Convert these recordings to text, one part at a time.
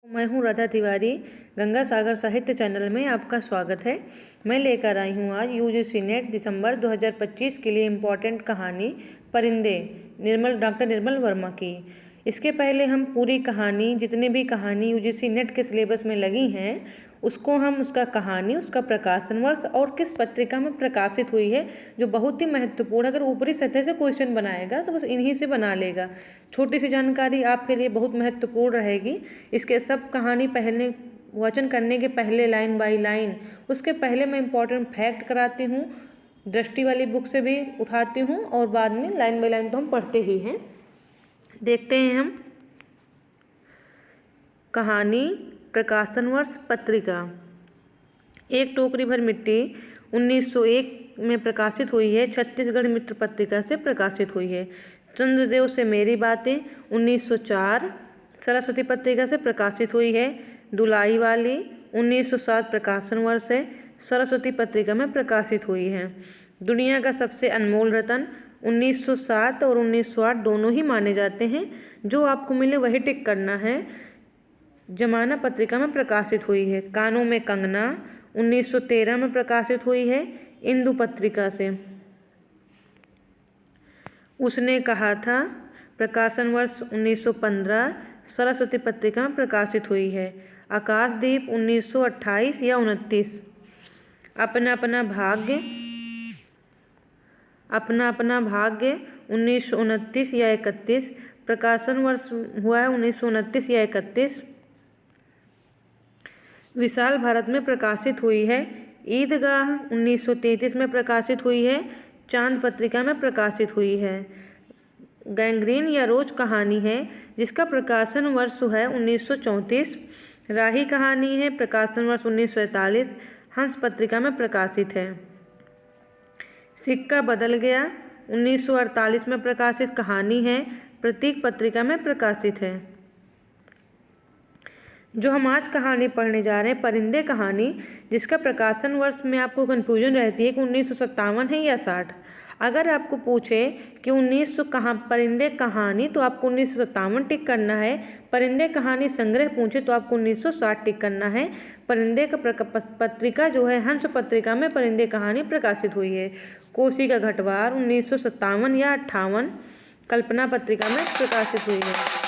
मैं हूँ राधा तिवारी। गंगा सागर साहित्य चैनल में आपका स्वागत है। मैं लेकर आई हूँ आज यूजीसी नेट दिसंबर 2025 के लिए इम्पोर्टेंट कहानी परिंदे डॉक्टर निर्मल वर्मा की। इसके पहले हम पूरी कहानी, जितने भी कहानी यूजीसी नेट के सिलेबस में लगी हैं, उसको हम उसका कहानी, उसका प्रकाशन वर्ष और किस पत्रिका में प्रकाशित हुई है, जो बहुत ही महत्वपूर्ण, अगर ऊपरी सतह से क्वेश्चन बनाएगा तो बस इन्हीं से बना लेगा। छोटी सी जानकारी आपके लिए बहुत महत्वपूर्ण रहेगी। इसके सब कहानी पहले वाचन करने के पहले लाइन बाय लाइन, उसके पहले मैं इम्पॉर्टेंट फैक्ट कराती हूँ, दृष्टि वाली बुक से भी उठाती हूँ और बाद में लाइन बाय लाइन तो हम पढ़ते ही हैं। देखते हैं हम कहानी प्रकाशन वर्ष पत्रिका। एक टोकरी भर मिट्टी 1901 में प्रकाशित हुई है। छत्तीसगढ़ मित्र पत्रिका से प्रकाशित हुई है। चंद्रदेव से मेरी बातें 1904 सरस्वती पत्रिका से प्रकाशित हुई है। दुलाई वाली 1907 प्रकाशन वर्ष है, सरस्वती पत्रिका में प्रकाशित हुई है। दुनिया का सबसे अनमोल रतन 1907 और 1908 दोनों ही माने जाते हैं। जो आपको मिले वही टिक करना है। जमाना पत्रिका में प्रकाशित हुई है। कानों में कंगना 1913 में प्रकाशित हुई है, इंदु पत्रिका से। उसने कहा था प्रकाशन वर्ष 1915 सरस्वती पत्रिका में प्रकाशित हुई है। आकाशदीप 1928 या 29। अपना अपना भाग्य 1929 या 31। प्रकाशन वर्ष हुआ है 1929 या 31। विशाल भारत में प्रकाशित हुई है। ईदगाह 1933 में प्रकाशित हुई है, चांद पत्रिका में प्रकाशित हुई है। गैंग्रीन या रोज कहानी है, जिसका प्रकाशन वर्ष है 1934। राही कहानी है, प्रकाशन वर्ष 1941, हंस पत्रिका में प्रकाशित है। सिक्का बदल गया 1948 में प्रकाशित कहानी है, प्रतीक पत्रिका में प्रकाशित है। जो हम आज कहानी पढ़ने जा रहे हैं, परिंदे कहानी, जिसका प्रकाशन वर्ष में आपको कन्फ्यूजन रहती है कि 1957 है या 60। अगर आपको पूछे कि 1900 परिंदे कहानी, तो आपको 1957 टिक करना है। परिंदे कहानी संग्रह पूछे तो आपको 1960 टिक करना है। परिंदे का पत्रिका जो है, हंस पत्रिका में परिंदे कहानी प्रकाशित हुई है। कोसी का घटवार 1957 या 58 कल्पना पत्रिका में प्रकाशित हुई है।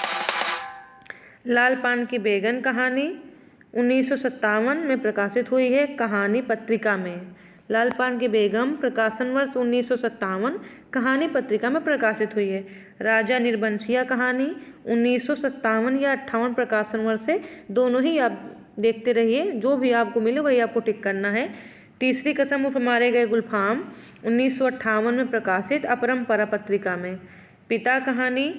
लाल पान की बैगन कहानी 1957 में प्रकाशित हुई है, कहानी पत्रिका में। लाल पान की बेगम प्रकाशन वर्ष 1957 कहानी पत्रिका में प्रकाशित हुई है। राजा निर्बंसिया कहानी 1957 या 58 प्रकाशन वर्ष है। दोनों ही आप देखते रहिए, जो भी आपको मिले वही आपको टिक करना है। तीसरी कसम उठ मारे गए गुलफाम 1958 में प्रकाशित, अपरंपरा पत्रिका में। पिता कहानी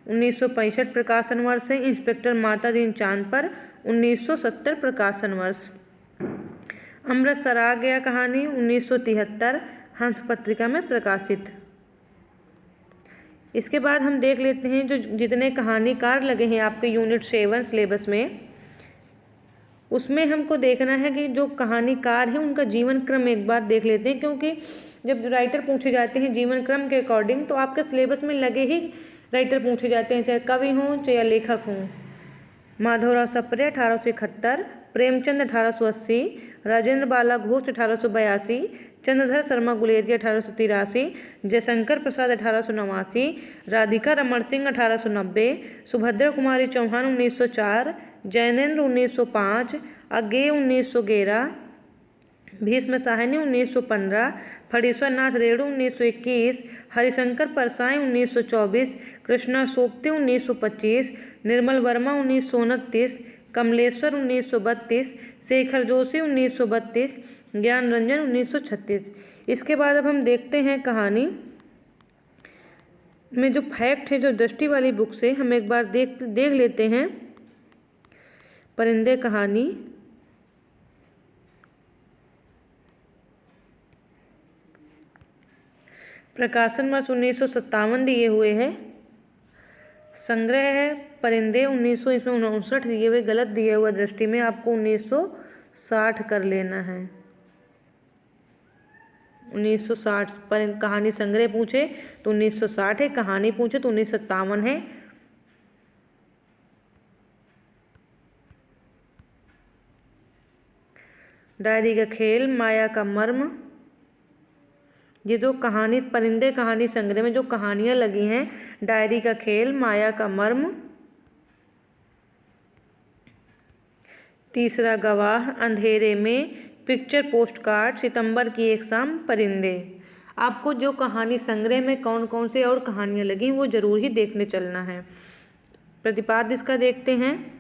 1965 प्रकाशन वर्ष है। इंस्पेक्टर माता दीन चांद पर 1970 प्रकाशन वर्ष। अमृतसर आ गया कहानी 1973 हंस पत्रिका में प्रकाशित। इसके बाद हम देख लेते हैं जो जितने कहानीकार लगे हैं आपके यूनिट 7 सिलेबस में, उसमें हमको देखना है कि जो कहानीकार हैं उनका जीवन क्रम एक बार देख लेते हैं, क्योंकि जब राइटर पूछे जाते हैं जीवन क्रम के अकॉर्डिंग, तो आपके सिलेबस में लगे ही राइटर पूछे जाते हैं, चाहे कवि हों चाहे लेखक हों। माधवराव सप्रे 1871, प्रेमचंद 1880, राजेंद्र बाला घोष 1882, चंद्रधर शर्मा गुलेरिया 1883, जयशंकर प्रसाद 1889, राधिका रमण सिंह 1890, सुभद्रा कुमारी चौहान 1904, जैनेन्द्र 1905, अज्ञेय 1911, भीष्म साहनी 1915, फणीश्वर नाथ रेणु 1921, हरिशंकर परसाई 1924, कृष्णा सोप्ती 1925, निर्मल वर्मा 1929, कमलेश्वर 1932, शेखर जोशी 1932, ज्ञान रंजन 1936। इसके बाद अब हम देखते हैं कहानी में जो फैक्ट है, जो दृष्टि वाली बुक से हम एक बार देख लेते हैं। परिंदे कहानी प्रकाशन वर्ष 1957 दिए हुए हैं। संग्रह है परिंदे 1900, इसमें 59 दिए हुए, गलत दिए हुआ दृष्टि में, आपको 1960 कर लेना है। 1960 पर कहानी संग्रह पूछे तो 1960 है, कहानी पूछे तो 1957 है। डायरी का खेल, माया का मर्म। ये जो कहानी परिंदे कहानी संग्रह में जो कहानियाँ लगी हैं, डायरी का खेल, माया का मर्म। तीसरा गवाह, अंधेरे में, पिक्चर पोस्ट कार्ड, सितंबर की एक शाम, परिंदे। आपको जो कहानी संग्रह में कौन कौन से और कहानियाँ लगी वो जरूर ही देखने चलना है। प्रतिपाद्य इसका देखते हैं।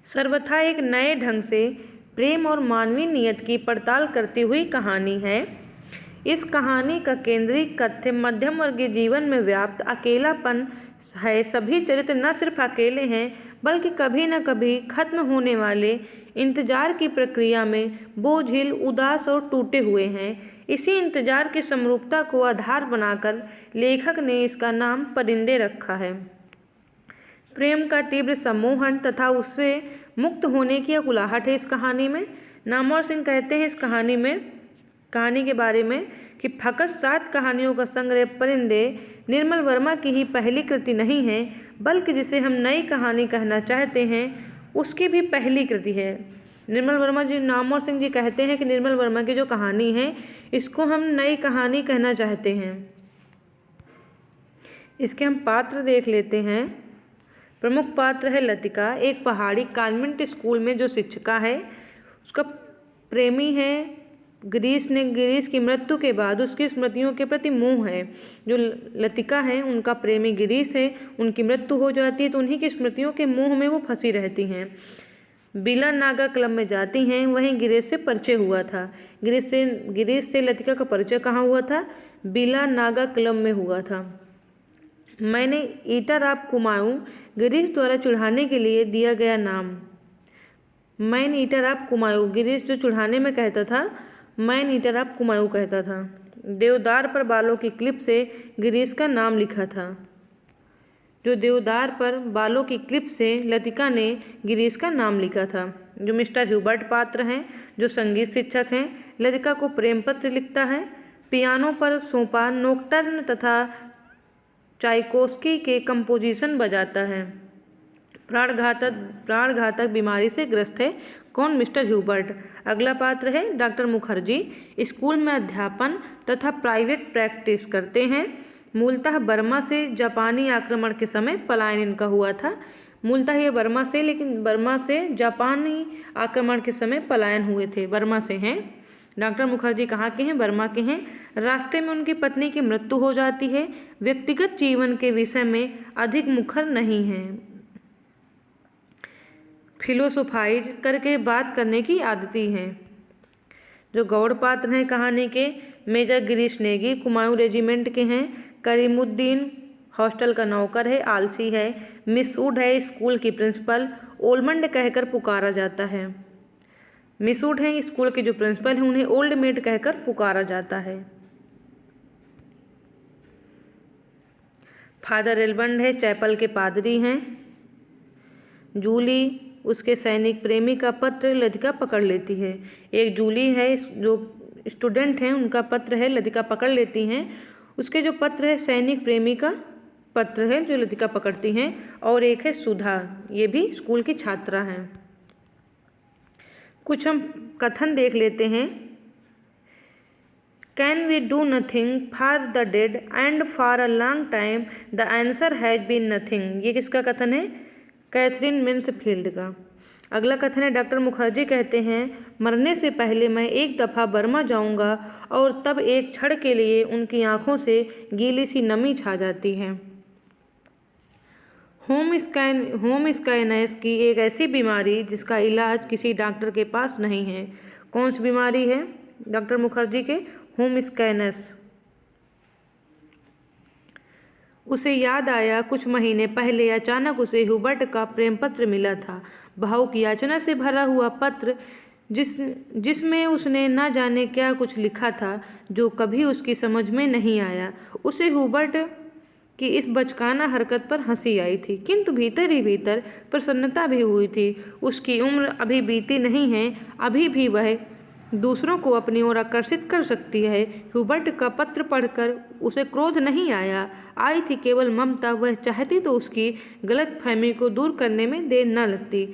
सर्वथा एक नए ढंग से प्रेम और मानवीय नियत की पड़ताल करती हुई कहानी है। इस कहानी का केंद्रीय तथ्य मध्यम वर्गीय जीवन में व्याप्त अकेलापन है। सभी चरित्र न सिर्फ अकेले हैं बल्कि कभी न कभी खत्म होने वाले इंतजार की प्रक्रिया में बोझिल, उदास और टूटे हुए हैं। इसी इंतजार की समरूपता को आधार बनाकर लेखक ने इसका नाम परिंदे रखा है। प्रेम का तीव्र सम्मोहन तथा उससे मुक्त होने की अकुलाहट है इस कहानी में। नामवर सिंह कहते हैं इस कहानी के बारे में कि फकत 7 कहानियों का संग्रह परिंदे निर्मल वर्मा की ही पहली कृति नहीं है, बल्कि जिसे हम नई कहानी कहना चाहते हैं उसकी भी पहली कृति है। निर्मल वर्मा जी, नामवर सिंह जी कहते हैं कि निर्मल वर्मा की जो कहानी है इसको हम नई कहानी कहना चाहते हैं। इसके हम पात्र देख लेते हैं। प्रमुख पात्र है लतिका, एक पहाड़ी कॉन्वेंट स्कूल में जो शिक्षिका है। उसका प्रेमी है गिरीश की मृत्यु के बाद उसकी स्मृतियों के प्रति मोह है। जो लतिका है उनका प्रेमी गिरीश है, उनकी मृत्यु हो जाती है तो उन्हीं की स्मृतियों के मोह में वो फंसी रहती हैं। बिला नागा क्लब में जाती हैं, वहीं गिरीश से परिचय हुआ था। गिरीश से लतिका का परिचय कहाँ हुआ था? बिला नागा क्लब में हुआ था। मैंने ईटर ऑफ कुमाऊं गिरीश द्वारा चढ़ाने के लिए दिया गया नाम। Man eater of Kumaon, Girish जो चढ़ाने में कहता था मैन ईटर ऑफ कुमाऊं कहता था। देवदार पर बालों की क्लिप से गिरीश का नाम लिखा था। जो देवदार पर बालों की क्लिप से लतिका ने गिरीश का नाम लिखा था। जो मिस्टर ह्यूबर्ट पात्र हैं जो संगीत शिक्षक हैं, लतिका को प्रेम पत्र लिखता है। पियानो पर सोपा नोक्टर्न तथा चाइकोस्की के कंपोजिशन बजाता है। प्राणघातक बीमारी से ग्रस्त है। कौन? Mister Hubert. अगला पात्र है डॉक्टर मुखर्जी, स्कूल में अध्यापन तथा प्राइवेट प्रैक्टिस करते हैं। मूलतः बर्मा से जापानी आक्रमण के समय पलायन इनका हुआ था। मूलतः ये बर्मा से, लेकिन बर्मा से जापानी आक्रमण के समय पलायन हुए थे, बर्मा से हैं। डॉक्टर मुखर्जी कहाँ के हैं? बर्मा के हैं। रास्ते में उनकी पत्नी की मृत्यु हो जाती है। व्यक्तिगत जीवन के विषय में अधिक मुखर नहीं हैं। फिलोसोफाइज करके बात करने की आदती हैं। जो गौड़ पात्र हैं कहानी के, मेजर गिरीश नेगी कुमाऊं रेजिमेंट के हैं। करीमुद्दीन हॉस्टल का नौकर है, आलसी है। मिस वुड है स्कूल की प्रिंसिपल, ओल्डमेड कहकर पुकारा जाता है। मिस वुड हैं स्कूल के जो प्रिंसिपल हैं, उन्हें ओल्ड मेड कहकर पुकारा जाता है। फादर एल्बंड है, चैपल के पादरी हैं। जूली, उसके सैनिक प्रेमी का पत्र लतिका पकड़ लेती है। एक जूली है जो स्टूडेंट हैं, उनका पत्र है लतिका पकड़ लेती हैं। उसके जो पत्र है सैनिक प्रेमी का पत्र है जो लतिका पकड़ती हैं। और एक है सुधा, ये भी स्कूल की छात्रा हैं। कुछ हम कथन देख लेते हैं। Can we do nothing for the dead and for a long time the answer has been nothing. ये किसका कथन है? कैथरीन मिन्सफील्ड का। अगला कथन है डॉक्टर मुखर्जी कहते हैं, मरने से पहले मैं एक दफ़ा बर्मा जाऊंगा और तब एक क्षण के लिए उनकी आंखों से गीली सी नमी छा जाती है। होम स्काइनेस की एक ऐसी बीमारी जिसका इलाज किसी डॉक्टर के पास नहीं है। कौन सी बीमारी है डॉक्टर मुखर्जी के? होम स्काइनेस। उसे याद आया कुछ महीने पहले अचानक उसे ह्यूबर्ट का प्रेम पत्र मिला था। भाव की याचना से भरा हुआ पत्र जिसमें उसने न जाने क्या कुछ लिखा था जो कभी उसकी समझ में नहीं आया। उसे ह्यूबर्ट की इस बचकाना हरकत पर हंसी आई थी, किंतु भीतर ही भीतर प्रसन्नता भी हुई थी। उसकी उम्र अभी बीती नहीं है, अभी भी वह दूसरों को अपनी ओर आकर्षित कर सकती है। ह्यूबर्ट का पत्र पढ़कर उसे क्रोध नहीं आया, आई थी केवल ममता। वह चाहती तो उसकी गलतफहमी को दूर करने में देर न लगती।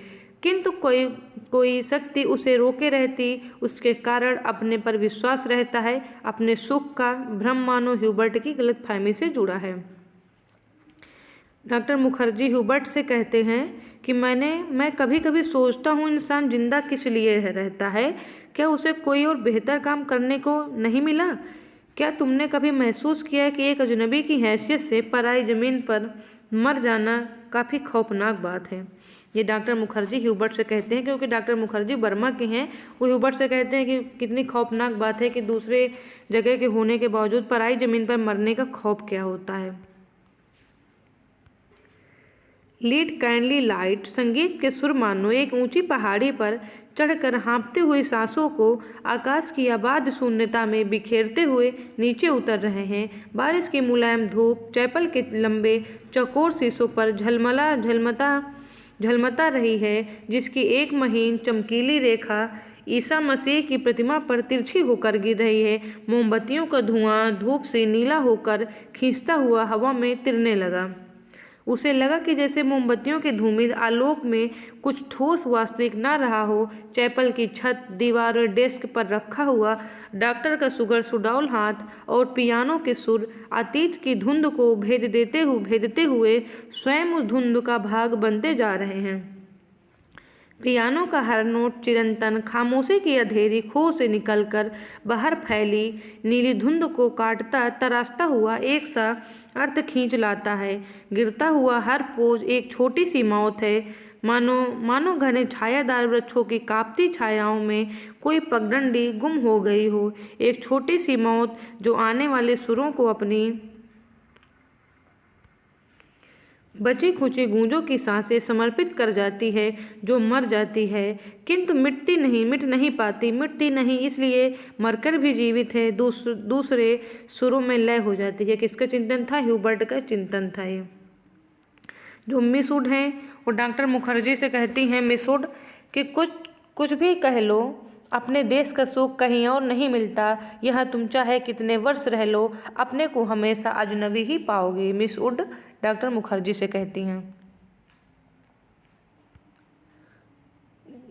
किंतु कोई कोई शक्ति उसे रोके रहती, उसके कारण अपने पर विश्वास रहता है। अपने सुख का भ्रम मानो ह्यूबर्ट की गलतफहमी से जुड़ा है। डॉक्टर मुखर्जी ह्यूबर्ट से कहते हैं कि मैं कभी कभी सोचता हूँ, इंसान जिंदा किस लिए रहता है? क्या उसे कोई और बेहतर काम करने को नहीं मिला? क्या तुमने कभी महसूस किया है कि एक अजनबी की हैसियत से पराई ज़मीन पर मर जाना काफ़ी खौफनाक बात है? ये डॉक्टर मुखर्जी ह्यूबर्ट से कहते हैं, क्योंकि डॉक्टर मुखर्जी बर्मा के हैं। वो ह्यूबर्ट से कहते हैं कि कितनी खौफनाक बात है कि दूसरे जगह के होने के बावजूद पराई ज़मीन पर मरने का खौफ क्या होता है। लीड काइंडली लाइट संगीत के सुर मानो एक ऊंची पहाड़ी पर चढ़कर हाँफती हुई सांसों को आकाश की आबाद शून्यता में बिखेरते हुए नीचे उतर रहे हैं। बारिश की मुलायम धूप चैपल के लंबे चौकोर शीशों पर झलमता रही है, जिसकी एक महीन चमकीली रेखा ईसा मसीह की प्रतिमा पर तिरछी होकर गिर रही है। मोमबत्तियों का धुआं धूप से नीला होकर खींचता हुआ हवा में तिरने लगा। उसे लगा कि जैसे मोमबत्तियों के धूमिल आलोक में कुछ ठोस वास्तविक न रहा हो। चैपल की छत, दीवार और डेस्क पर रखा हुआ डॉक्टर का सुडौल हाथ और पियानो के सुर अतीत की धुंध को भेदते हुए स्वयं उस धुंध का भाग बनते जा रहे हैं। पियानो का हर नोट चिरंतन खामोशी की अंधेरी खो से निकलकर बाहर फैली नीली धुंध को काटता तराशता हुआ एक सा अर्थ खींच लाता है। गिरता हुआ हर पोज एक छोटी सी मौत है, मानो घने छायादार वृक्षों की कांपती छायाओं में कोई पगडंडी गुम हो गई हो। एक छोटी सी मौत जो आने वाले सुरों को अपनी बची खुची गूंजों की सांसें समर्पित कर जाती है, जो मर जाती है किंतु मिट नहीं पाती। मिटती नहीं इसलिए मरकर भी जीवित है, दूसरे सुरों में लय हो जाती है। किसका चिंतन था? ह्यूबर्ट का चिंतन था ये। जो मिस वुड हैं वो डॉक्टर मुखर्जी से कहती हैं, मिस वुड, कि कुछ भी कह लो, अपने देश का सुख कहीं और नहीं मिलता। यहाँ तुम चाहे कितने वर्ष रह लो, अपने को हमेशा अजनबी ही पाओगे। मिस वुड डॉक्टर मुखर्जी से कहती हैं।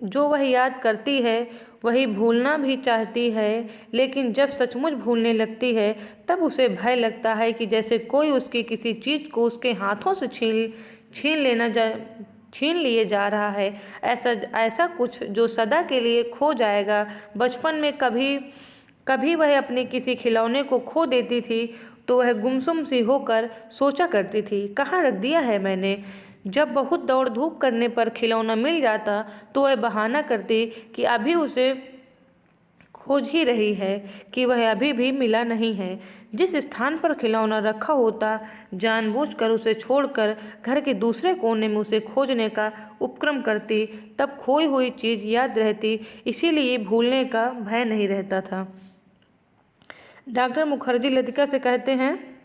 जो वह याद करती है वही भूलना भी चाहती है, लेकिन जब सचमुच भूलने लगती है तब उसे भय लगता है कि जैसे कोई उसकी किसी चीज़ को उसके हाथों से छीन लिए जा रहा है। ऐसा कुछ जो सदा के लिए खो जाएगा। बचपन में कभी वह अपने किसी खिलौने को खो देती थी तो वह गुमसुम सी होकर सोचा करती थी, कहाँ रख दिया है मैंने। जब बहुत दौड़ धूप करने पर खिलौना मिल जाता तो वह बहाना करती कि अभी उसे खोज ही रही है, कि वह अभी भी मिला नहीं है। जिस स्थान पर खिलौना रखा होता जानबूझकर उसे छोड़कर घर के दूसरे कोने में उसे खोजने का उपक्रम करती, तब खोई हुई चीज़ याद रहती, इसीलिए भूलने का भय नहीं रहता था। डॉक्टर मुखर्जी लतिका से कहते हैं,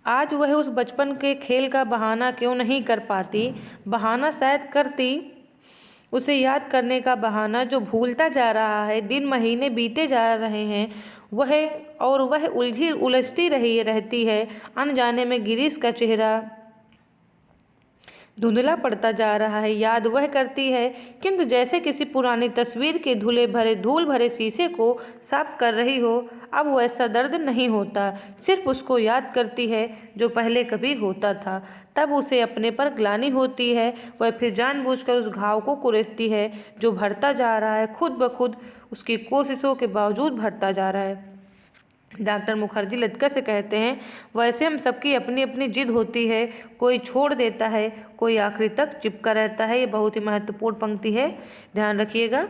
आज वह उस बचपन के खेल का बहाना क्यों नहीं कर पाती? बहाना शायद करती, उसे याद करने का बहाना जो भूलता जा रहा है। दिन महीने बीते जा रहे हैं, वह उलझती रहती है। अनजाने में गिरीश का चेहरा धुंधला पड़ता जा रहा है। याद वह करती है, किंतु जैसे किसी पुरानी तस्वीर के धूल भरे शीशे को साफ कर रही हो। अब वैसा दर्द नहीं होता, सिर्फ उसको याद करती है जो पहले कभी होता था। तब उसे अपने पर ग्लानि होती है। वह फिर जानबूझकर उस घाव को कुरेदती है जो भरता जा रहा है, खुद ब खुद उसकी कोशिशों के बावजूद भरता जा रहा है। डॉक्टर मुखर्जी लतिका से कहते हैं, वैसे हम सबकी अपनी अपनी जिद होती है। कोई छोड़ देता है, कोई आखिरी तक चिपका रहता है। ये बहुत ही महत्वपूर्ण पंक्ति है, ध्यान रखिएगा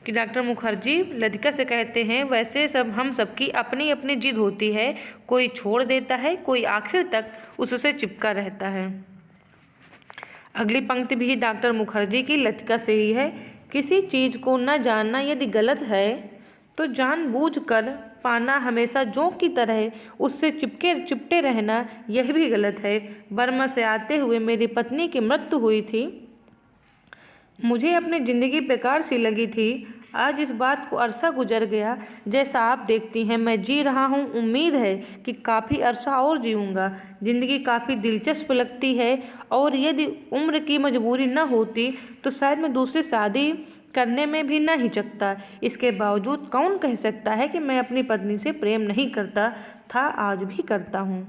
कि डॉक्टर मुखर्जी लतिका से कहते हैं, वैसे हम सबकी अपनी अपनी जिद होती है। कोई छोड़ देता है, कोई आखिर तक उससे चिपका रहता है। अगली पंक्ति भी डॉक्टर मुखर्जी की लतिका से ही है। किसी चीज़ को न जानना यदि गलत है तो जानबूझकर पाना हमेशा जोंक की तरह उससे चिपटे रहना यह भी गलत है। बर्मा से आते हुए मेरी पत्नी की मृत्यु हुई थी। मुझे अपनी ज़िंदगी बेकार सी लगी थी। आज इस बात को अरसा गुजर गया, जैसा आप देखती हैं मैं जी रहा हूँ। उम्मीद है कि काफ़ी अरसा और जीऊँगा। ज़िंदगी काफ़ी दिलचस्प लगती है, और यदि उम्र की मजबूरी न होती तो शायद मैं दूसरी शादी करने में भी न हिचकता। इसके बावजूद कौन कह सकता है कि मैं अपनी पत्नी से प्रेम नहीं करता था, आज भी करता हूँ।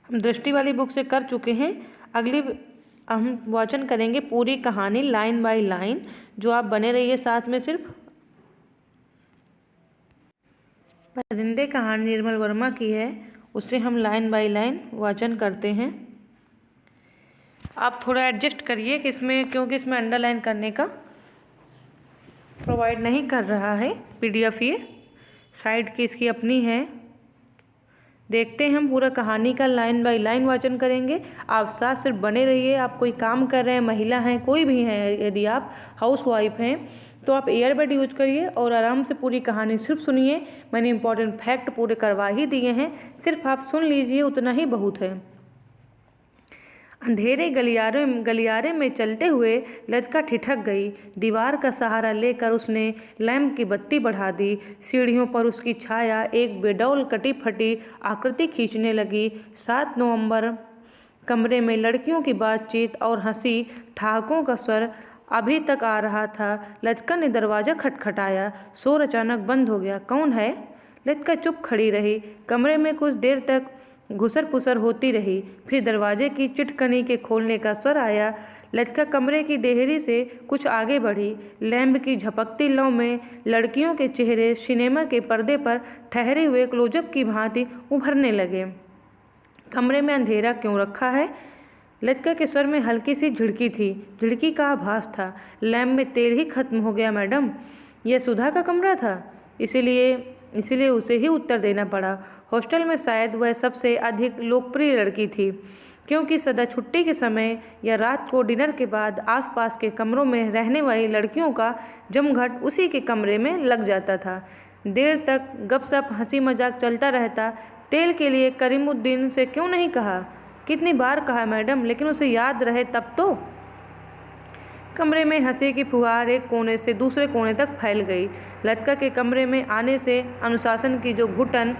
हम दृष्टि वाली बुक से कर चुके हैं। अगली हम वाचन करेंगे पूरी कहानी लाइन बाय लाइन, जो आप बने रहिए साथ में। सिर्फ परिंदे कहानी निर्मल वर्मा की है, उससे हम लाइन बाय लाइन वाचन करते हैं। आप थोड़ा एडजस्ट करिए कि इसमें, क्योंकि इसमें अंडरलाइन करने का प्रोवाइड नहीं कर रहा है PDF। ये साइड की इसकी अपनी है। देखते हैं, हम पूरा कहानी का लाइन बाय लाइन वाचन करेंगे। आप साथ सिर्फ बने रहिए। आप कोई काम कर रहे हैं, महिला हैं, कोई भी हैं, यदि आप हाउस वाइफ हैं तो आप ईयरबड यूज करिए और आराम से पूरी कहानी सिर्फ सुनिए। मैंने इंपॉर्टेंट फैक्ट पूरे करवा ही दिए हैं, सिर्फ आप सुन लीजिए, उतना ही बहुत है। अंधेरे गलियारे में चलते हुए लतिका ठिठक गई। दीवार का सहारा लेकर उसने लैंप की बत्ती बढ़ा दी। सीढ़ियों पर उसकी छाया एक बेडौल कटी फटी आकृति खींचने लगी। 7 नवंबर। कमरे में लड़कियों की बातचीत और हंसी ठहाकों का स्वर अभी तक आ रहा था। लतिका ने दरवाज़ा खटखटाया। शोर अचानक बंद हो गया। कौन है? लतिका चुप खड़ी रही। कमरे में कुछ देर तक घुसर पुसर होती रही, फिर दरवाजे की चिटकनी के खोलने का स्वर आया। लतिका कमरे की देहरी से कुछ आगे बढ़ी। लैंप की झपकती लौ में लड़कियों के चेहरे सिनेमा के पर्दे पर ठहरे हुए क्लोजअप की भांति उभरने लगे। कमरे में अंधेरा क्यों रखा है? लतिका के स्वर में हल्की सी झिड़की थी। झिड़की का आभास था। लैंप में तेल ही खत्म हो गया मैडम। यह सुधा का कमरा था, इसीलिए उसे ही उत्तर देना पड़ा। हॉस्टल में शायद वह सबसे अधिक लोकप्रिय लड़की थी, क्योंकि सदा छुट्टी के समय या रात को डिनर के बाद आसपास के कमरों में रहने वाली लड़कियों का जमघट उसी के कमरे में लग जाता था। देर तक गपशप हंसी मजाक चलता रहता। तेल के लिए करीमुद्दीन से क्यों नहीं कहा? कितनी बार कहा मैडम, लेकिन उसे याद रहे तब तो। कमरे में हंसी की फुहार एक कोने से दूसरे कोने तक फैल गई। लतिका के कमरे में आने से अनुशासन की जो घुटन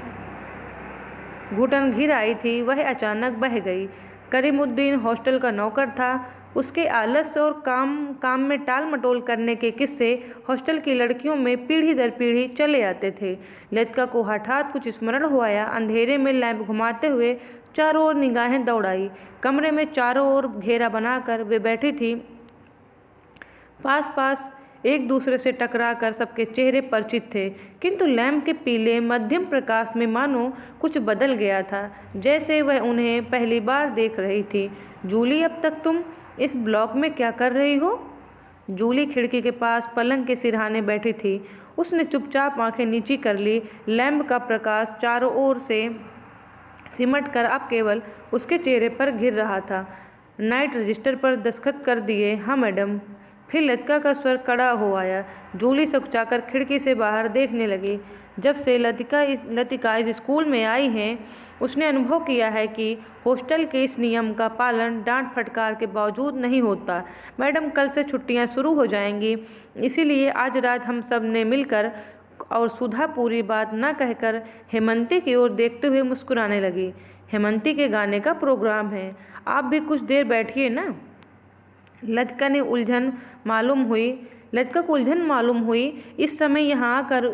घिर आई थी, वह अचानक बह गई। करीमुद्दीन हॉस्टल का नौकर था। उसके आलस्य और काम में टाल मटोल करने के किस्से हॉस्टल की लड़कियों में पीढ़ी दर पीढ़ी चले आते थे। लतिका को हठात कुछ स्मरण हो आया। अंधेरे में लैंप घुमाते हुए चारों ओर निगाहें दौड़ाई। कमरे में चारों ओर घेरा बनाकर वे बैठी थी। पास पास एक दूसरे से टकराकर सबके चेहरे परिचित थे, किंतु लैंप के पीले मध्यम प्रकाश में मानो कुछ बदल गया था, जैसे वह उन्हें पहली बार देख रही थी। जूली, अब तक तुम इस ब्लॉक में क्या कर रही हो? जूली खिड़की के पास पलंग के सिरहाने बैठी थी। उसने चुपचाप आंखें नीची कर ली। लैंप का प्रकाश चारों ओर से सिमट कर अब केवल उसके चेहरे पर घिर रहा था। नाइट रजिस्टर पर दस्तखत कर दिए? हाँ मैडम। फिर लतिका का स्वर कड़ा हो आया। जूली सकुचाकर खिड़की से बाहर देखने लगी। जब से लतिका इस स्कूल में आई हैं, उसने अनुभव किया है कि हॉस्टल के इस नियम का पालन डांट फटकार के बावजूद नहीं होता। मैडम, कल से छुट्टियां शुरू हो जाएंगी, इसीलिए आज रात हम सब ने मिलकर, और सुधा पूरी बात न कहकर हेमंती की ओर देखते हुए मुस्कुराने लगी। हेमंती के गाने का प्रोग्राम है, आप भी कुछ देर बैठिए ना। लतिका को उलझन मालूम हुई। इस समय यहाँ आकर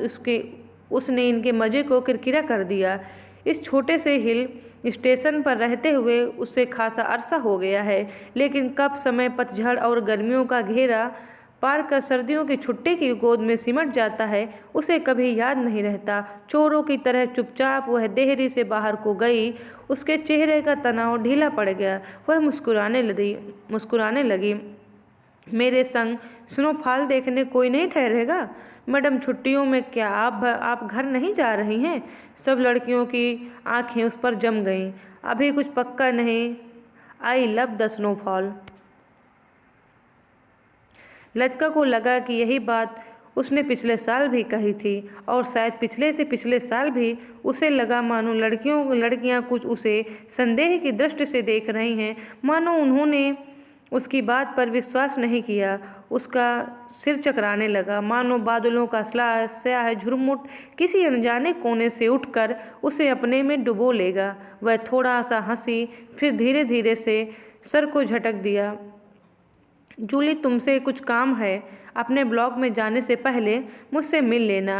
उसने इनके मज़े को किरकिरा कर दिया। इस छोटे से हिल स्टेशन पर रहते हुए उसे खासा अरसा हो गया है, लेकिन कब समय पतझड़ और गर्मियों का घेरा पार कर सर्दियों की छुट्टी की गोद में सिमट जाता है, उसे कभी याद नहीं रहता। चोरों की तरह चुपचाप वह देहरी से बाहर को गई। उसके चेहरे का तनाव ढीला पड़ गया। वह मुस्कुराने लगी। मेरे संग स्नोफॉल देखने कोई नहीं ठहरेगा? मैडम, छुट्टियों में क्या आप घर नहीं जा रही हैं? सब लड़कियों की आंखें उस पर जम गईं। अभी कुछ पक्का नहीं। I love the snowfall. Latika को लगा कि यही बात उसने पिछले साल भी कही थी, और शायद पिछले से पिछले साल भी। उसे लगा मानो लड़कियां कुछ उसे संदेह की दृष्टि से देख रही हैं, मानो उन्होंने उसकी बात पर विश्वास नहीं किया। उसका सिर चकराने लगा, मानो बादलों का स्याह झुरमुट किसी अनजाने कोने से उठकर उसे अपने में डुबो लेगा। वह थोड़ा सा हंसी, फिर धीरे धीरे से सर को झटक दिया। जूली, तुमसे कुछ काम है। अपने ब्लॉक में जाने से पहले मुझसे मिल लेना।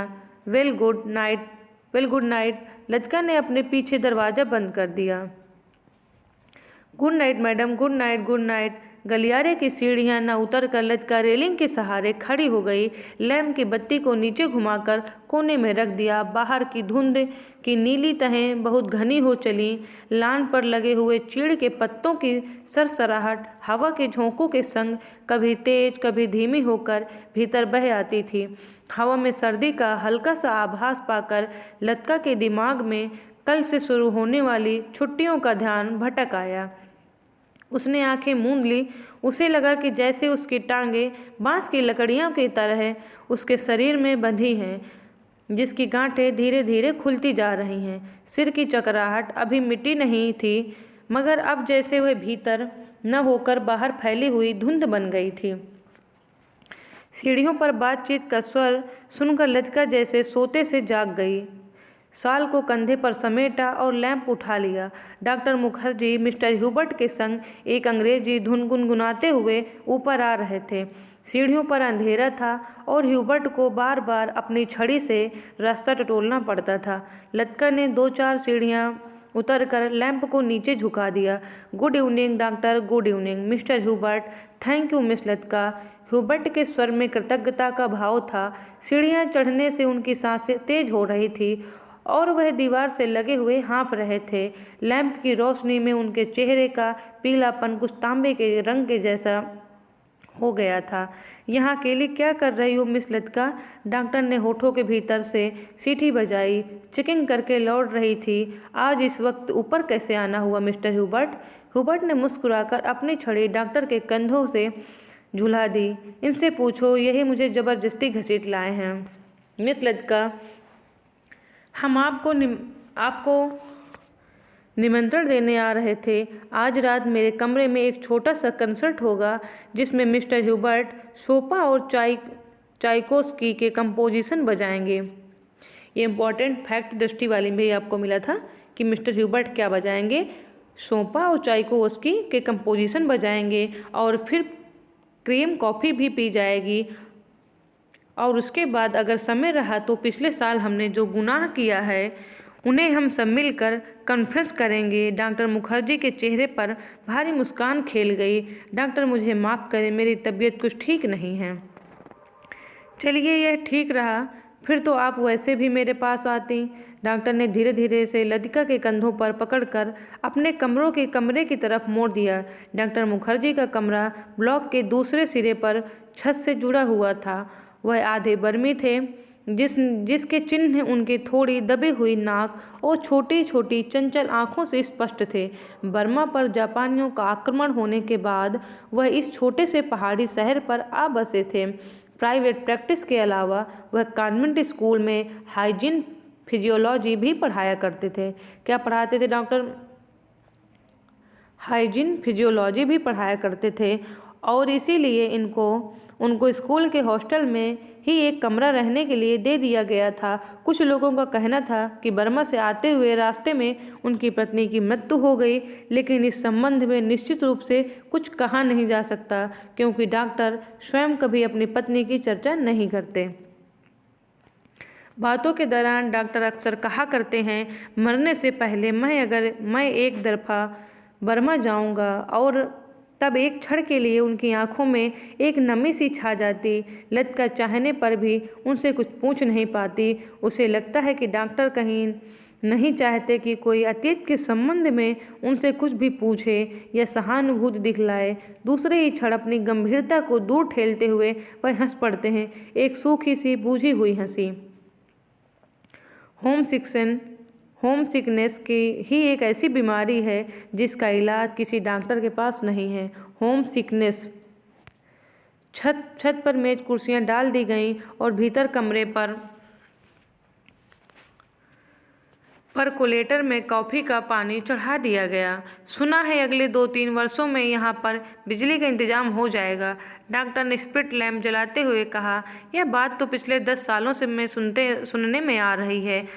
Well good night. लतिका ने अपने पीछे दरवाज़ा बंद कर दिया। Good night madam, good night. गलियारे की सीढ़ियां न उतर कर लतिका रेलिंग के सहारे खड़ी हो गई। लैंप की बत्ती को नीचे घुमाकर कोने में रख दिया। बाहर की धुंध की नीली तहें बहुत घनी हो चली। लान पर लगे हुए चीड़ के पत्तों की सरसराहट हवा के झोंकों के संग कभी तेज कभी धीमी होकर भीतर बह आती थी। हवा में सर्दी का हल्का सा आभास पाकर लतिका के दिमाग में कल से शुरू होने वाली छुट्टियों का ध्यान भटक आया। उसने आंखें मूंद ली। उसे लगा कि जैसे उसकी टांगें बांस की लकड़ियों की तरह उसके शरीर में बंधी हैं, जिसकी गांठें धीरे धीरे खुलती जा रही हैं। सिर की चकराहट अभी मिटी नहीं थी, मगर अब जैसे वह भीतर न होकर बाहर फैली हुई धुंध बन गई थी। सीढ़ियों पर बातचीत का स्वर सुनकर लतिका जैसे सोते से जाग गई। शाल को कंधे पर समेटा और लैंप उठा लिया। डॉक्टर मुखर्जी मिस्टर ह्यूबर्ट के संग एक अंग्रेजी धुन गुनगुनाते हुए ऊपर आ रहे थे। सीढ़ियों पर अंधेरा था और ह्यूबर्ट को बार बार अपनी छड़ी से रास्ता टटोलना पड़ता था। लतिका ने 2-4 सीढ़ियाँ उतरकर लैंप को नीचे झुका दिया। Good evening doctor, good evening mister Hubert. Thank you miss Latika. Hubert के स्वर में कृतज्ञता का भाव था। सीढ़ियाँ चढ़ने से उनकी सांसें तेज हो रही थी और वह दीवार से लगे हुए हाँफ रहे थे। लैंप की रोशनी में उनके चेहरे का पीलापन कुछ तांबे के रंग के जैसा हो गया था। यहाँ अकेली क्या कर रही हो मिस लतिका? डॉक्टर ने होठों के भीतर से सीटी बजाई। चेकिंग करके लौट रही थी। आज इस वक्त ऊपर कैसे आना हुआ मिस्टर ह्यूबर्ट? ह्यूबर्ट ने मुस्कुराकर अपनी छड़ी डॉक्टर के कंधों से झुला दी। इनसे पूछो, यही मुझे ज़बरदस्ती घसीट लाए हैं। मिस लतिका, हम आपको निमंत्रण देने आ रहे थे। आज रात मेरे कमरे में एक छोटा सा कंसर्ट होगा, जिसमें मिस्टर ह्यूबर्ट शोपा और चाइकोस्की के कंपोजिशन बजाएंगे। ये इम्पॉर्टेंट फैक्ट दृष्टि वाली में आपको मिला था कि मिस्टर ह्यूबर्ट क्या बजाएंगे, शोपा और चाइकोस्की के कंपोजिशन बजाएंगे, और फिर क्रीम कॉफ़ी भी पी जाएगी। और उसके बाद अगर समय रहा तो पिछले साल हमने जो गुनाह किया है उन्हें हम सब मिलकर कन्फेस करेंगे। डॉक्टर मुखर्जी के चेहरे पर भारी मुस्कान खेल गई। डॉक्टर, मुझे माफ़ करें, मेरी तबीयत कुछ ठीक नहीं है। चलिए, यह ठीक रहा, फिर तो आप वैसे भी मेरे पास आती। डॉक्टर ने धीरे धीरे से लतिका के कंधों पर पकड़कर अपने कमरे की तरफ मोड़ दिया। डॉक्टर मुखर्जी का कमरा ब्लॉक के दूसरे सिरे पर छत से जुड़ा हुआ था। वह आधे बर्मी थे, जिसके चिन्ह उनकी थोड़ी दबी हुई नाक और छोटी छोटी चंचल आँखों से स्पष्ट थे। बर्मा पर जापानियों का आक्रमण होने के बाद वह इस छोटे से पहाड़ी शहर पर आ बसे थे। प्राइवेट प्रैक्टिस के अलावा वह कॉन्वेंट स्कूल में हाइजीन फिजियोलॉजी भी पढ़ाया करते थे। क्या पढ़ाते थे डॉक्टर? हाइजीन फिजियोलॉजी भी पढ़ाया करते थे, और इसीलिए उनको स्कूल के हॉस्टल में ही एक कमरा रहने के लिए दे दिया गया था। कुछ लोगों का कहना था कि बर्मा से आते हुए रास्ते में उनकी पत्नी की मृत्यु हो गई, लेकिन इस संबंध में निश्चित रूप से कुछ कहा नहीं जा सकता, क्योंकि डॉक्टर स्वयं कभी अपनी पत्नी की चर्चा नहीं करते। बातों के दौरान डॉक्टर अक्सर कहा करते हैं, मरने से पहले मैं एक दफ़ा बर्मा जाऊंगा, और तब एक क्षण के लिए उनकी आंखों में एक नमी सी छा जाती। लतिका चाहने पर भी उनसे कुछ पूछ नहीं पाती। उसे लगता है कि डॉक्टर कहीं नहीं चाहते कि कोई अतीत के संबंध में उनसे कुछ भी पूछे या सहानुभूति दिखलाए। दूसरे ही क्षण अपनी गंभीरता को दूर ठेलते हुए वह हंस पड़ते हैं, एक सूखी सी बूझी हुई हंसी। होम सिकनेस की ही एक ऐसी बीमारी है जिसका इलाज किसी डॉक्टर के पास नहीं है। होम सिकनेस छत पर मेज कुर्सियां डाल दी गईं और भीतर कमरे पर परकोलेटर में कॉफ़ी का पानी चढ़ा दिया गया। सुना है अगले 2-3 वर्षों में यहाँ पर बिजली का इंतजाम हो जाएगा, डॉक्टर ने स्प्रिट लैंप जलाते हुए कहा। यह बात तो पिछले 10 सालों से मैं सुनने में आ रही है।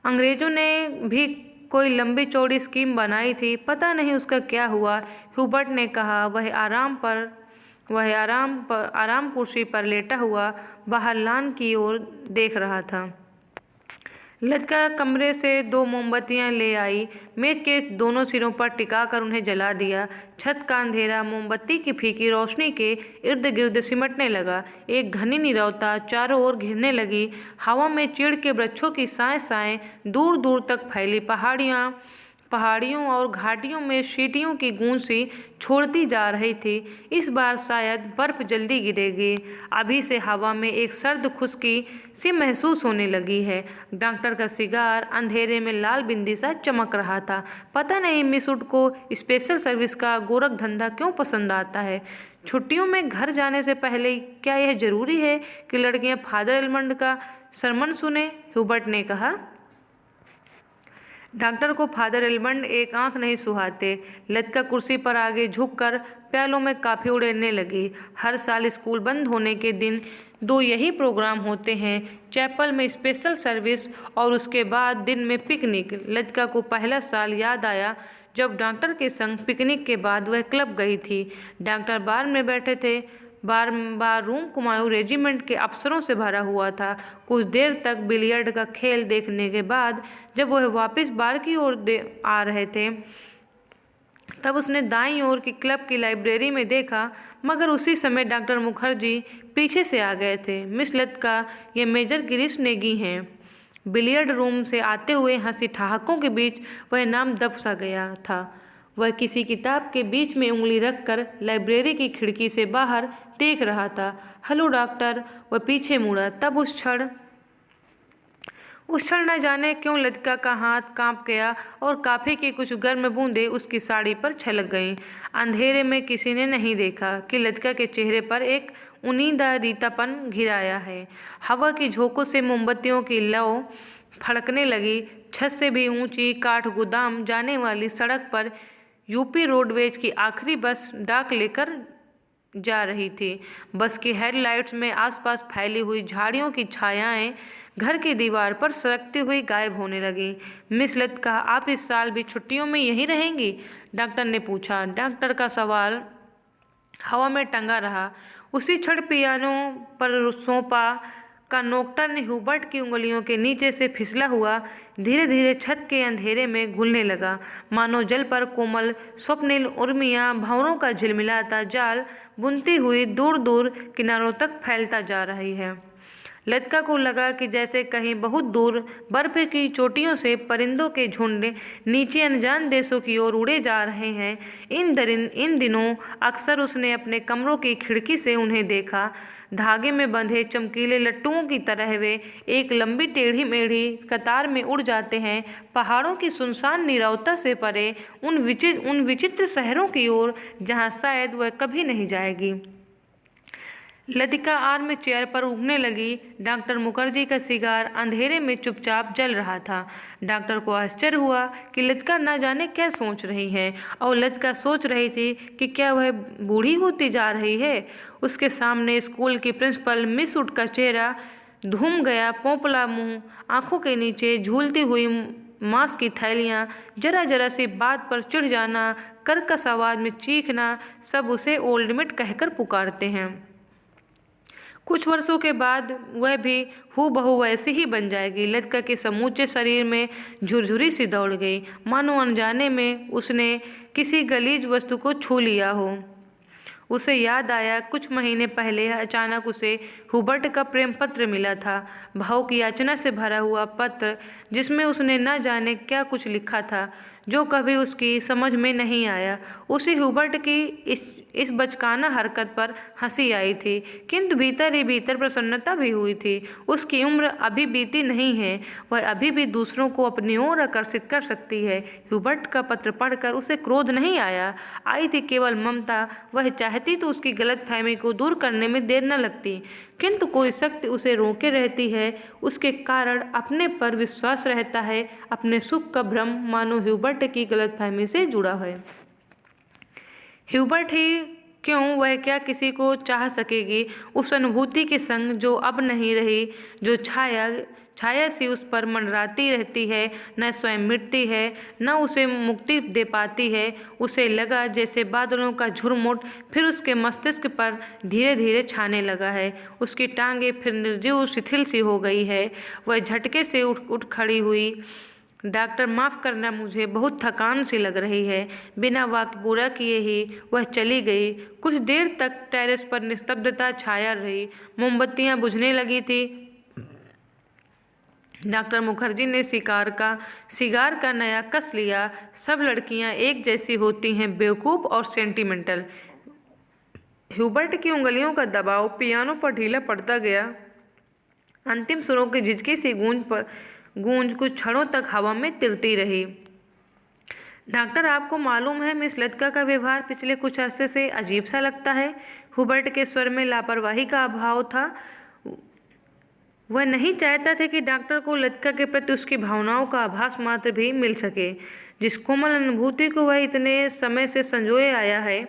अंग्रेज़ों ने भी कोई लंबी चौड़ी स्कीम बनाई थी, पता नहीं उसका क्या हुआ, ह्यूबर्ट ने कहा। वह आराम कुर्सी पर लेटा हुआ बाहर लॉन की ओर देख रहा था। लतिका कमरे से 2 मोमबत्तियां ले आई, मेज के दोनों सिरों पर टिकाकर उन्हें जला दिया। छत का अंधेरा मोमबत्ती की फीकी रोशनी के इर्द गिर्द सिमटने लगा। एक घनी नीरवता चारों ओर घिरने लगी। हवा में चीड़ के वृक्षों की साएं दूर दूर तक फैली। पहाड़ियों और घाटियों में सीटियों की गूंज सी छोड़ती जा रही थी। इस बार शायद बर्फ जल्दी गिरेगी। अभी से हवा में एक सर्द खुश्की सी महसूस होने लगी है। डॉक्टर का सिगार अंधेरे में लाल बिंदी सा चमक रहा था। पता नहीं मिस वुड को स्पेशल सर्विस का गोरख धंधा क्यों पसंद आता है। छुट्टियों में घर जाने से पहले क्या यह जरूरी है कि लड़कियां फादर एलमंड का सरमन सुने, ह्यूबर्ट ने कहा। डॉक्टर को फादर एलमंड एक आंख नहीं सुहाते। लतिका कुर्सी पर आगे झुककर प्यालों में कॉफ़ी उड़ेलने लगी। हर साल स्कूल बंद होने के दिन 2 यही प्रोग्राम होते हैं, चैपल में स्पेशल सर्विस और उसके बाद दिन में पिकनिक। लतिका को पहला साल याद आया जब डॉक्टर के संग पिकनिक के बाद वह क्लब गई थी। डॉक्टर बार में बैठे थे। बार रूम कुमाऊं रेजिमेंट के अफसरों से भरा हुआ था। कुछ देर तक बिलियर्ड का खेल देखने के बाद जब वह वापस बार की ओर आ रहे थे तब उसने दाईं ओर की क्लब की लाइब्रेरी में देखा, मगर उसी समय डॉक्टर मुखर्जी पीछे से आ गए थे। मिस लतिका, ये मेजर गिरीश नेगी हैं। बिलियर्ड रूम से आते हुए हंसी ठहाकों के बीच वह नाम दब सा गया था। वह किसी किताब के बीच में उंगली रखकर लाइब्रेरी की खिड़की से बाहर देख रहा था। हेलो डॉक्टर, वह पीछे मुड़ा। तब उस क्षण न जाने क्यों लतिका का हाथ कांप गया और कॉफ़ी की कुछ गर्म बूंदें उसकी साड़ी पर छलक गईं। अंधेरे में किसी ने नहीं देखा कि लतिका के चेहरे पर एक उनीदा रीतापन घिराया है। हवा की झोंकों से मोमबत्तियों की लौ फड़कने लगी। छत से भी ऊंची काठगोदाम जाने वाली सड़क पर यूपी रोडवेज की आखिरी बस डाक लेकर जा रही थी। बस की हेडलाइट्स में आसपास फैली हुई झाड़ियों की छायाएं घर की दीवार पर सरकती हुई गायब होने लगी। मिस लतिका, आप इस साल भी छुट्टियों में यहीं रहेंगी? डॉक्टर ने पूछा। डॉक्टर का सवाल हवा में टंगा रहा। उसी क्षण पियानो पर सौंपा का नोकटर ह्यूबर्ट की उंगलियों के नीचे से फिसला हुआ धीरे धीरे छत के अंधेरे में घुलने लगा, मानो जल पर कोमल स्वप्निल उर्मियाँ भंवरों का झिलमिलाता जाल बुनती हुई दूर दूर किनारों तक फैलता जा रही है। लतिका को लगा कि जैसे कहीं बहुत दूर बर्फ की चोटियों से परिंदों के झुंड नीचे अनजान देशों की ओर उड़े जा रहे हैं। इन दिनों अक्सर उसने अपने कमरों की खिड़की से उन्हें देखा। धागे में बंधे चमकीले लट्टुओं की तरह वे एक लंबी टेढ़ी मेढ़ी कतार में उड़ जाते हैं, पहाड़ों की सुनसान नीरवता से परे उन विचित्र शहरों की ओर जहाँ शायद वह कभी नहीं जाएगी। लतिका आर्म चेयर पर उगने लगी। डॉक्टर मुखर्जी का सिगार अंधेरे में चुपचाप जल रहा था। डॉक्टर को आश्चर्य हुआ कि लतिका न जाने क्या सोच रही है, और लतिका सोच रही थी कि क्या वह बूढ़ी होती जा रही है। उसके सामने स्कूल की प्रिंसिपल मिस वुड का चेहरा धूम गया, पोंपला मुंह, आंखों के नीचे झूलती हुई मांस की थैलियाँ, जरा जरा सी बात पर चिढ़ जाना, कर्कश आवाज में चीखना, सब उसे ओल्ड मेट कहकर पुकारते हैं। कुछ वर्षों के बाद वह भी हूबहू वैसी ही बन जाएगी। लतिका के समूचे शरीर में झुरझुरी सी दौड़ गई, मानो अनजाने में उसने किसी गलीज वस्तु को छू लिया हो। उसे याद आया कुछ महीने पहले अचानक उसे ह्यूबर्ट का प्रेम पत्र मिला था, भाव की याचना से भरा हुआ पत्र, जिसमें उसने न जाने क्या कुछ लिखा था जो कभी उसकी समझ में नहीं आया। उसे ह्यूबर्ट की इस बचकाना हरकत पर हंसी आई थी, किंतु भीतर ही भीतर प्रसन्नता भी हुई थी। उसकी उम्र अभी बीती नहीं है, वह अभी भी दूसरों को अपनी ओर आकर्षित कर सकती है। ह्यूबर्ट का पत्र पढ़कर उसे क्रोध नहीं आया, आई थी केवल ममता। वह चाहती तो उसकी गलतफहमी को दूर करने में देर न लगती, किंतु कोई शक्ति उसे रोके रहती है। उसके कारण अपने पर विश्वास रहता है, अपने सुख का भ्रम मानो ह्यूबर्ट की गलतफहमी से जुड़ा है। ह्यूबर्ट ही क्यों, वह क्या किसी को चाह सकेगी उस अनुभूति के संग जो अब नहीं रही, जो छाया सी उस पर मंडराती रहती है, न स्वयं मिटती है न उसे मुक्ति दे पाती है। उसे लगा जैसे बादलों का झुरमुट फिर उसके मस्तिष्क पर धीरे धीरे छाने लगा है। उसकी टांगें फिर निर्जीव शिथिल सी हो गई है। वह झटके से उठ खड़ी हुई। डॉक्टर, माफ़ करना, मुझे बहुत थकान सी लग रही है। बिना वाक्य पूरा किए ही वह चली गई। कुछ देर तक टेरेस पर निस्तब्धता छाया रही। मोमबत्तियां बुझने लगी थी। डॉक्टर मुखर्जी ने सिगार का नया कस लिया। सब लड़कियां एक जैसी होती हैं, बेवकूफ़ और सेंटिमेंटल। ह्यूबर्ट की उंगलियों का दबाव पियानो पर ढीला पड़ता गया। अंतिम सुरों की झिझकी सी गूंज कुछ क्षणों तक हवा में तिरती रही। डॉक्टर, आपको मालूम है मिस लतिका का व्यवहार पिछले कुछ अरसे से अजीब सा लगता है। ह्यूबर्ट के स्वर में लापरवाही का अभाव था। वह नहीं चाहता था कि डॉक्टर को लतिका के प्रति उसकी भावनाओं का आभास मात्र भी मिल सके, जिस कोमल अनुभूति को वह इतने समय से संजोए आया है।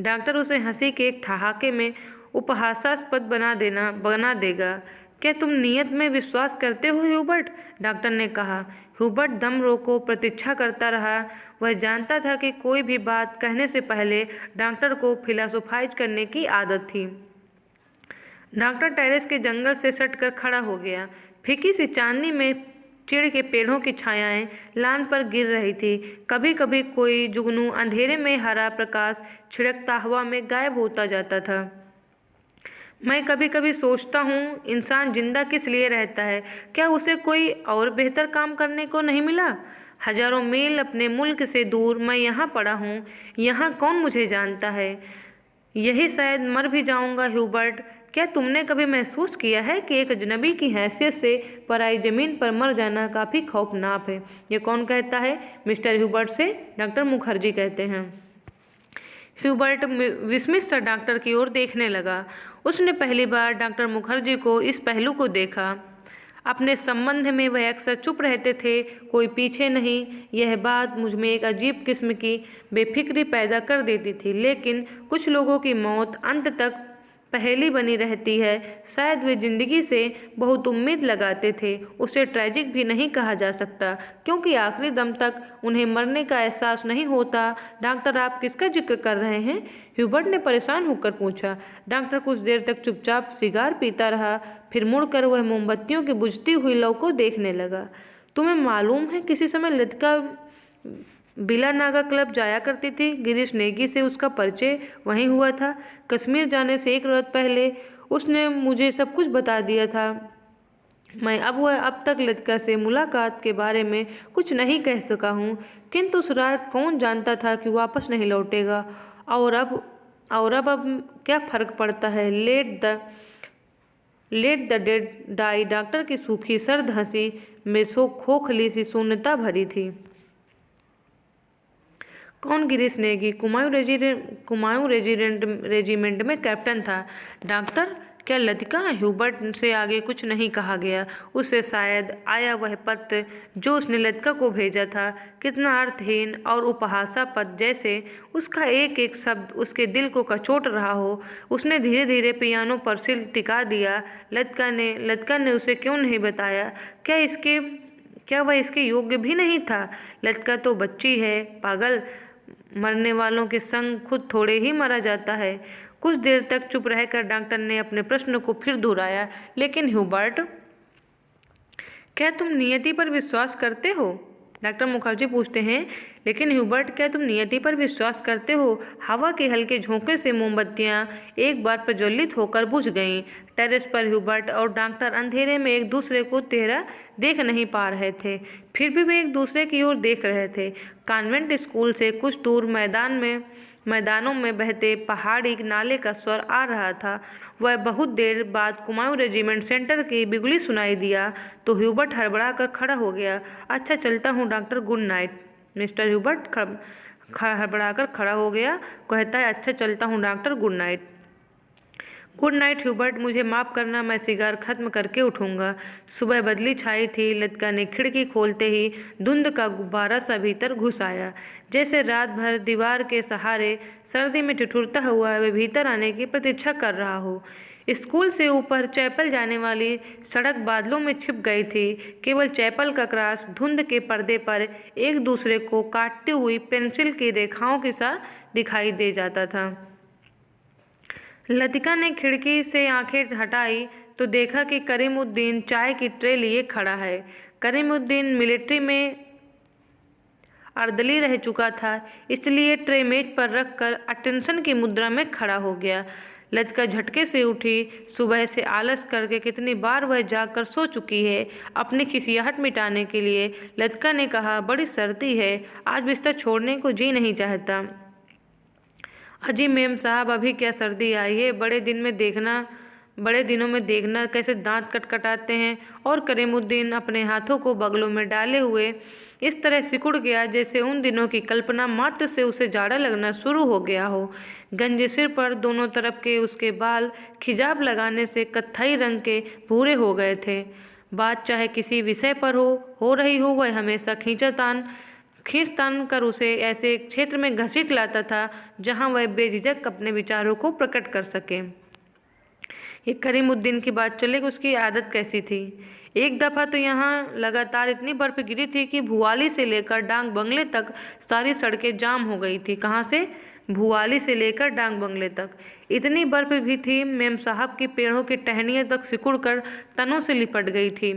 डॉक्टर उसे हंसी के एक ठहाके में उपहासास्पद बना देगा। क्या तुम नियत में विश्वास करते हो ह्यूबर्ट? डॉक्टर ने कहा। ह्यूबर्ट दम रोको प्रतीक्षा करता रहा। वह जानता था कि कोई भी बात कहने से पहले डॉक्टर को फिलोसोफाइज करने की आदत थी। डॉक्टर टेरेस के जंगल से सटकर खड़ा हो गया। फीकी सी चांदनी में चिड़ के पेड़ों की छायाएं लान पर गिर रही थी। कभी कभी कोई जुगनू अंधेरे में हरा प्रकाश छिड़कता हवा में गायब होता जाता था। मैं कभी कभी सोचता हूँ, इंसान जिंदा किस लिए रहता है? क्या उसे कोई और बेहतर काम करने को नहीं मिला? हजारों मील अपने मुल्क से दूर मैं यहाँ पड़ा हूँ। यहाँ कौन मुझे जानता है? यही शायद मर भी जाऊँगा। ह्यूबर्ट, क्या तुमने कभी महसूस किया है कि एक अजनबी की हैसियत से पराई जमीन पर मर जाना काफ़ी खौफनाक है? ये कौन कहता है? मिस्टर ह्यूबर्ट से डॉक्टर मुखर्जी कहते हैं। ह्यूबर्ट विस्मित सा डॉक्टर की ओर देखने लगा। उसने पहली बार डॉक्टर मुखर्जी को इस पहलू को देखा। अपने संबंध में वह अक्सर चुप रहते थे, कोई पीछे नहीं। यह बात मुझ में एक अजीब किस्म की बेफिक्री पैदा कर देती थी। लेकिन कुछ लोगों की मौत अंत तक पहेली बनी रहती है। शायद वे जिंदगी से बहुत उम्मीद लगाते थे। उसे ट्रेजिक भी नहीं कहा जा सकता, क्योंकि आखिरी दम तक उन्हें मरने का एहसास नहीं होता। डॉक्टर, आप किसका जिक्र कर रहे हैं? ह्यूबर्ट ने परेशान होकर पूछा। डॉक्टर कुछ देर तक चुपचाप सिगार पीता रहा। फिर मुड़कर वह मोमबत्तियों की बुझती हुई लौ को देखने लगा। तुम्हें मालूम है, किसी समय लतिका बिला नागा क्लब जाया करती थी। गिरीश नेगी से उसका परिचय वहीं हुआ था। कश्मीर जाने से एक रात पहले उसने मुझे सब कुछ बता दिया था। मैं अब तक लतिका से मुलाकात के बारे में कुछ नहीं कह सका हूँ, किंतु उस रात कौन जानता था कि वापस नहीं लौटेगा। और अब क्या फ़र्क पड़ता है? Let the dead die. Doctor की सूखी सर्द हंसी में खोखली सी शून्यता भरी थी। कौन? गिरीश नेगी कुमायूं रेजिमेंट में कैप्टन था। डॉक्टर, क्या लतिका? ह्यूबर्ट से आगे कुछ नहीं कहा गया। उसे शायद आया वह पत्र जो उसने लतिका को भेजा था, कितना अर्थहीन और उपहासास्पद, जैसे उसका एक एक शब्द उसके दिल को कचोट रहा हो। उसने धीरे धीरे पियानो पर सिर टिका दिया। लतिका ने उसे क्यों नहीं बताया? क्या वह इसके योग्य भी नहीं था? लतिका तो बच्ची है, पागल। मरने वालों के संग खुद थोड़े ही मरा जाता है। कुछ देर तक चुप रहकर डॉक्टर ने अपने प्रश्न को फिर दोहराया। लेकिन ह्यूबर्ट, क्या तुम नियति पर विश्वास करते हो? डॉक्टर मुखर्जी पूछते हैं। लेकिन ह्यूबर्ट, क्या तुम नियति पर विश्वास करते हो? हवा के हल्के झोंके से मोमबत्तियां एक बार प्रज्वलित होकर बुझ गईं। टेरेस पर ह्यूबर्ट और डॉक्टर अंधेरे में एक दूसरे को चेहरा देख नहीं पा रहे थे, फिर भी वे एक दूसरे की ओर देख रहे थे। कॉन्वेंट स्कूल से कुछ दूर मैदान में मैदानों में बहते पहाड़ी नाले का स्वर आ रहा था। वह बहुत देर बाद कुमाऊं रेजिमेंट सेंटर की बिगुली सुनाई दिया तो ह्यूबर्ट हड़बड़ा कर खड़ा हो गया। अच्छा चलता हूँ doctor, good night. Mister Hubert हड़बड़ा कर खड़ा हो गया, कहता है अच्छा चलता हूँ doctor, good night. Good night Hubert, मुझे माफ़ करना, मैं सिगार खत्म करके उठूँगा। सुबह बदली छाई थी। लतिका ने खिड़की खोलते ही धुंध का गुब्बारा सा भीतर घुस आया, जैसे रात भर दीवार के सहारे सर्दी में ठिठुरता हुआ वह भीतर आने की प्रतीक्षा कर रहा हो। स्कूल से ऊपर चैपल जाने वाली सड़क बादलों में छिप गई थी। केवल चैपल का क्रॉस धुंध के पर्दे पर एक दूसरे को काटती हुई पेंसिल की रेखाओं के सा दिखाई दे जाता था। लतिका ने खिड़की से आंखें हटाई तो देखा कि करीमुद्दीन चाय की ट्रे लिए खड़ा है। करीमुद्दीन मिलिट्री में अर्दली रह चुका था, इसलिए ट्रे मेज पर रखकर अटेंशन की मुद्रा में खड़ा हो गया। लतिका झटके से उठी। सुबह से आलस करके कितनी बार वह जागकर सो चुकी है। अपनी खिसियाहट मिटाने के लिए लतिका ने कहा, बड़ी सर्दी है, आज बिस्तर छोड़ने को जी नहीं चाहता। अजी मेम साहब, अभी क्या सर्दी आई है, बड़े दिनों में देखना कैसे दांत कटकटाते हैं। और करीमुद्दीन अपने हाथों को बगलों में डाले हुए इस तरह सिकुड़ गया जैसे उन दिनों की कल्पना मात्र से उसे जाड़ा लगना शुरू हो गया हो। गंजे सिर पर दोनों तरफ के उसके बाल खिजाब लगाने से कत्थई रंग के भूरे हो गए थे। बात चाहे किसी विषय पर हो रही हो, वह हमेशा खींच तान कर उसे ऐसे क्षेत्र में घसीट लाता था जहां वह बेझिझक अपने विचारों को प्रकट कर सके। ये करीमुद्दीन की बात चले कि उसकी आदत कैसी थी। एक दफ़ा तो यहाँ लगातार इतनी बर्फ़ गिरी थी कि भुवाली से लेकर डांग बंगले तक सारी सड़कें जाम हो गई थी। कहाँ से? भुवाली से लेकर डांग बंगले तक इतनी बर्फ़ भी थी मेम साहब की पेड़ों की टहनियाँ तक सिकुड़कर तनों से लिपट गई थी,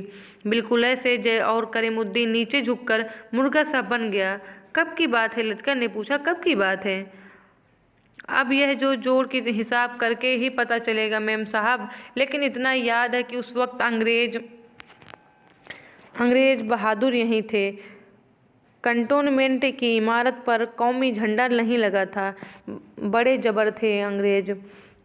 बिल्कुल ऐसे जय। और करीमुद्दीन नीचे झुककर मुर्गा सा बन गया। कब की बात है? लतिका ने पूछा। कब की बात है? अब यह जो जोड़ की हिसाब करके ही पता चलेगा मेम साहब, लेकिन इतना याद है कि उस वक्त अंग्रेज बहादुर यहीं थे। कंटोनमेंट की इमारत पर कौमी झंडा नहीं लगा था। बड़े जबर थे अंग्रेज।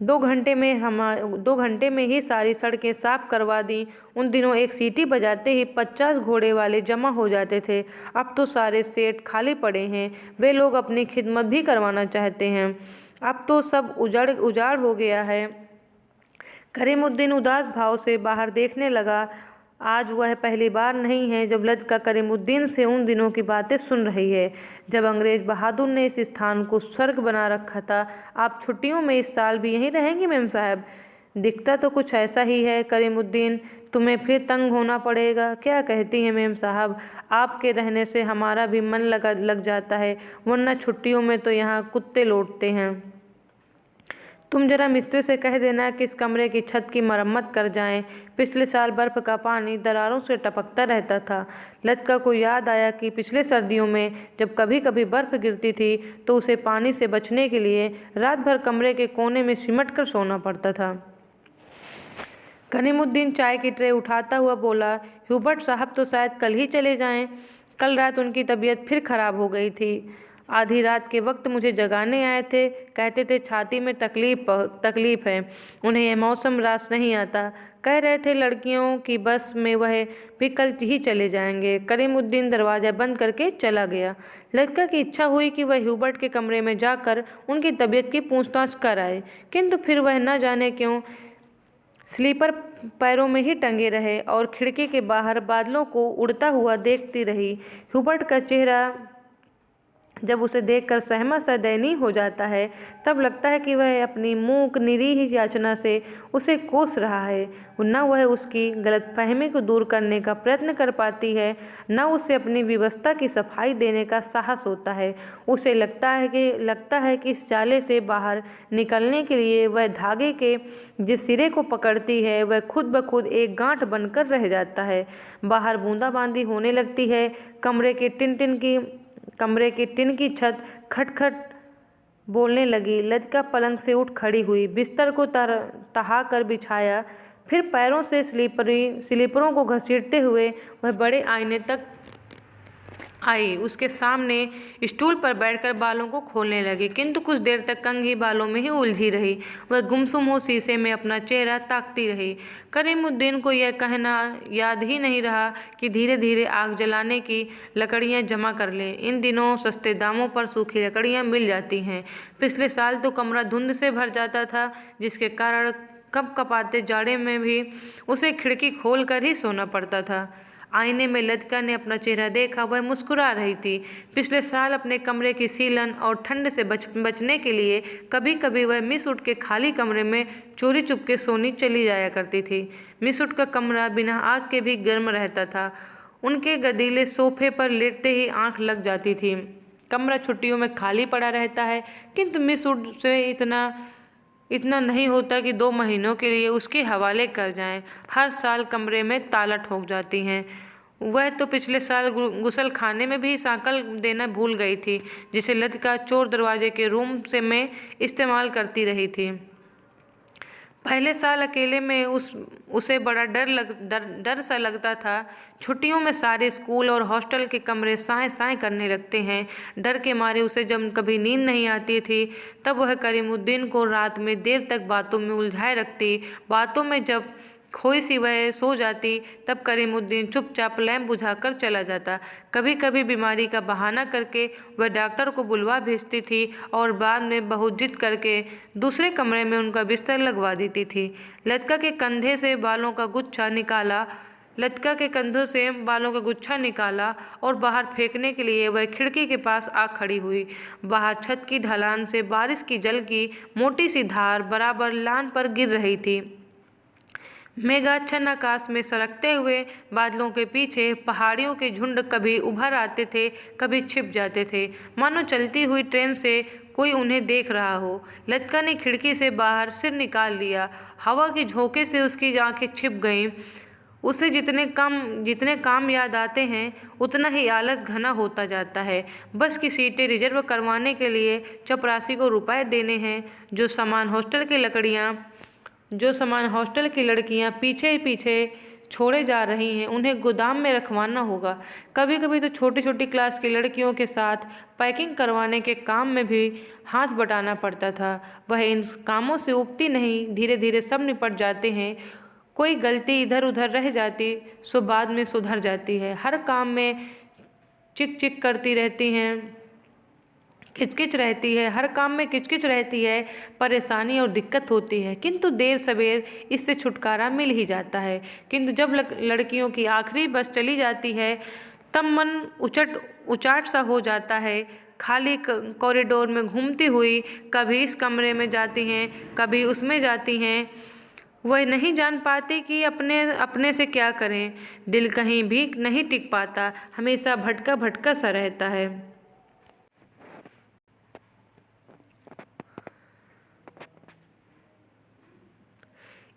2 घंटे में ही सारी सड़कें साफ करवा दी। उन दिनों एक सीटी बजाते ही 50 घोड़े वाले जमा हो जाते थे। अब तो सारे सेट खाली पड़े हैं। वे लोग अपनी खिदमत भी करवाना चाहते हैं। अब तो सब उजाड़ हो गया है। करीमुद्दीन उदास भाव से बाहर देखने लगा। आज वह पहली बार नहीं है जब लतिका करीमुद्दीन से उन दिनों की बातें सुन रही है, जब अंग्रेज बहादुर ने इस स्थान को स्वर्ग बना रखा था। आप छुट्टियों में इस साल भी यहीं रहेंगे मेम साहब? दिखता तो कुछ ऐसा ही है करीमुद्दीन। तुम्हें फिर तंग होना पड़ेगा। क्या कहती हैं मेम साहब? आपके रहने से हमारा भी मन लग जाता है, वरना छुट्टियों में तो यहाँ कुत्ते लौटते हैं। तुम जरा मिस्त्री से कह देना कि इस कमरे की छत की मरम्मत कर जाएं। पिछले साल बर्फ़ का पानी दरारों से टपकता रहता था। लतिका को याद आया कि पिछले सर्दियों में जब कभी कभी बर्फ़ गिरती थी तो उसे पानी से बचने के लिए रात भर कमरे के कोने में सिमट कर सोना पड़ता था। करीमुद्दीन चाय की ट्रे उठाता हुआ बोला, ह्यूबर्ट साहब तो शायद कल ही चले जाएं। कल रात उनकी तबीयत फिर खराब हो गई थी। आधी रात के वक्त मुझे जगाने आए थे। कहते थे छाती में तकलीफ है, उन्हें यह मौसम रास नहीं आता। कह रहे थे लड़कियों की बस में वह भी कल ही चले जाएंगे। करीमुद्दीन दरवाज़ा बंद करके चला गया। लतिका की इच्छा हुई कि वह ह्यूबर्ट के कमरे में जाकर उनकी तबीयत की पूछताछ कर आए, किंतु फिर वह न जाने क्यों स्लीपर पैरों में ही टंगे रहे और खिड़की के बाहर बादलों को उड़ता हुआ देखती रही। ह्यूबर्ट का चेहरा जब उसे देखकर सहमा सा दयनीय हो जाता है, तब लगता है कि वह अपनी मूक निरीह याचना से उसे कोस रहा है। न वह उसकी गलतफहमी को दूर करने का प्रयत्न कर पाती है, न उसे अपनी व्यवस्था की सफाई देने का साहस होता है। उसे लगता है कि इस जाले से बाहर निकलने के लिए वह धागे के जिस सिरे को पकड़ती है वह खुद ब खुद एक गांठ बनकर रह जाता है। बाहर बूंदाबांदी होने लगती है। कमरे की टिन की छत खटखट बोलने लगी। लतिका पलंग से उठ खड़ी हुई, बिस्तर को तहा कर बिछाया, फिर पैरों से स्लीपरों को घसीटते हुए वह बड़े आईने तक आई, उसके सामने स्टूल पर बैठकर बालों को खोलने लगी, किंतु कुछ देर तक कंघी बालों में ही उलझी रही। वह गुमसुम हो शीशे में अपना चेहरा ताकती रही। करीमुद्दीन को यह कहना याद ही नहीं रहा कि धीरे धीरे आग जलाने की लकड़ियां जमा कर ले। इन दिनों सस्ते दामों पर सूखी लकड़ियां मिल जाती हैं। पिछले साल तो कमरा धुंध से भर जाता था, जिसके कारण कपकपाते जाड़े में भी उसे खिड़की खोल कर ही सोना पड़ता था। आईने में लतिका ने अपना चेहरा देखा। वह मुस्कुरा रही थी। पिछले साल अपने कमरे की सीलन और ठंड से बचने के लिए कभी कभी वह मिस उठ के खाली कमरे में चोरी चुपके सोने चली जाया करती थी। मिस उठ का कमरा बिना आग के भी गर्म रहता था। उनके गदीले सोफे पर लेटते ही आंख लग जाती थी। कमरा छुट्टियों में खाली पड़ा रहता है, किंतु मिस उठ से इतना नहीं होता कि 2 महीनों के लिए उसके हवाले कर जाएं। हर साल कमरे में ताला ठोक जाती हैं। वह तो पिछले साल गुसल खाने में भी सांकल देना भूल गई थी, जिसे लतिका चोर दरवाजे के रूम से में इस्तेमाल करती रही थी। पहले साल अकेले में उसे बड़ा डर सा लगता था। छुट्टियों में सारे स्कूल और हॉस्टल के कमरे साए साए करने लगते हैं। डर के मारे उसे जब कभी नींद नहीं आती थी, तब वह करीमुद्दीन को रात में देर तक बातों में उलझाए रखती। बातों में जब खोई सी वह सो जाती, तब करीमुद्दीन चुपचाप लैंप बुझाकर चला जाता। कभी कभी बीमारी का बहाना करके वह डॉक्टर को बुलवा भेजती थी और बाद में बहुत जिद करके दूसरे कमरे में उनका बिस्तर लगवा देती थी। लतिका के कंधे से बालों का गुच्छा निकाला और बाहर फेंकने के लिए वह खिड़की के पास आ खड़ी हुई। बाहर छत की ढलान से बारिश की जल की मोटी सी धार बराबर लान पर गिर रही थी। मेघाच्छन्न आकाश में सरकते हुए बादलों के पीछे पहाड़ियों के झुंड कभी उभर आते थे, कभी छिप जाते थे, मानो चलती हुई ट्रेन से कोई उन्हें देख रहा हो। लतिका ने खिड़की से बाहर सिर निकाल लिया। हवा के झोंके से उसकी आंखें छिप गईं। उसे जितने काम याद आते हैं, उतना ही आलस घना होता जाता है। बस की सीटें रिजर्व करवाने के लिए चपरासी को रुपए देने हैं। जो सामान हॉस्टल की लड़कियां पीछे पीछे छोड़े जा रही हैं, उन्हें गोदाम में रखवाना होगा। कभी कभी तो छोटी छोटी क्लास की लड़कियों के साथ पैकिंग करवाने के काम में भी हाथ बटाना पड़ता था। वह इन कामों से उबती नहीं। धीरे धीरे सब निपट जाते हैं। कोई गलती इधर उधर रह जाती सो बाद में सुधर जाती है। हर काम में चिक चिक करती रहती हैं, किचकिच रहती है। हर काम में किचकिच रहती है, परेशानी और दिक्कत होती है, किंतु देर सवेर इससे छुटकारा मिल ही जाता है। किंतु जब लड़कियों की आखिरी बस चली जाती है, तब मन उचाट सा हो जाता है। खाली कॉरिडोर में घूमती हुई कभी इस कमरे में जाती हैं, कभी उसमें जाती हैं। वह नहीं जान पाती कि अपने से क्या करें। दिल कहीं भी नहीं टिक पाता, हमेशा भटका भटका सा रहता है।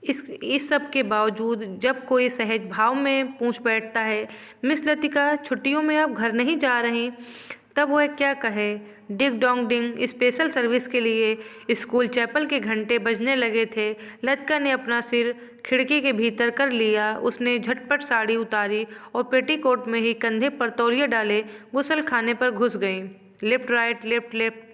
इस सब के बावजूद जब कोई सहज भाव में पूछ बैठता है, मिस लतिका, छुट्टियों में आप घर नहीं जा रही, तब वह क्या कहे। डिग डोंग डिंग स्पेशल सर्विस के लिए स्कूल चैपल के घंटे बजने लगे थे। लतिका ने अपना सिर खिड़की के भीतर कर लिया। उसने झटपट साड़ी उतारी और पेटीकोट में ही कंधे पर तौलिया डाले गुसल खाने पर घुस गई। Left right left left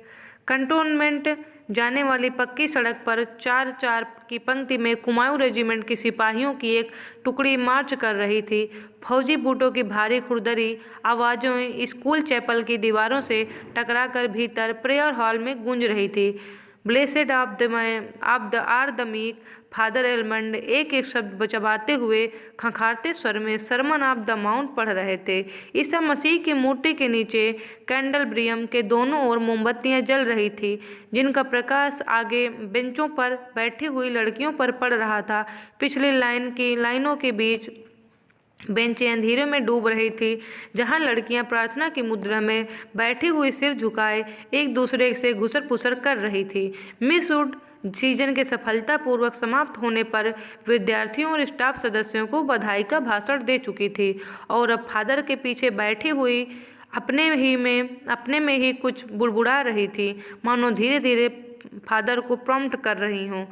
cantonment जाने वाली पक्की सड़क पर 4-4 की पंक्ति में कुमाऊं रेजिमेंट के सिपाहियों की एक टुकड़ी मार्च कर रही थी। फौजी बूटों की भारी खुरदरी आवाज़ें स्कूल चैपल की दीवारों से टकराकर भीतर प्रेयर हॉल में गूंज रही थी। Blessed of the are the meek father Elmond एक एक शब्द चबाते हुए खंखारते स्वर में सरमन ऑफ द माउंट पढ़ रहे थे। ईसा मसीह की मूर्ति के नीचे कैंडलब्रियम के दोनों ओर मोमबत्तियां जल रही थी, जिनका प्रकाश आगे बेंचों पर बैठी हुई लड़कियों पर पड़ रहा था। पिछली लाइनों के बीच बेंचें अंधेरे में डूब रही थी, जहां लड़कियां प्रार्थना की मुद्रा में बैठी हुई सिर झुकाए एक दूसरे से घुसर पुसर कर रही थी। मिस वुड सीजन के सफलतापूर्वक समाप्त होने पर विद्यार्थियों और स्टाफ सदस्यों को बधाई का भाषण दे चुकी थी और अब फादर के पीछे बैठी हुई अपने में ही कुछ बुड़बुड़ा रही थी, मानो धीरे धीरे फादर को प्रॉम्प्ट कर रही हूँ।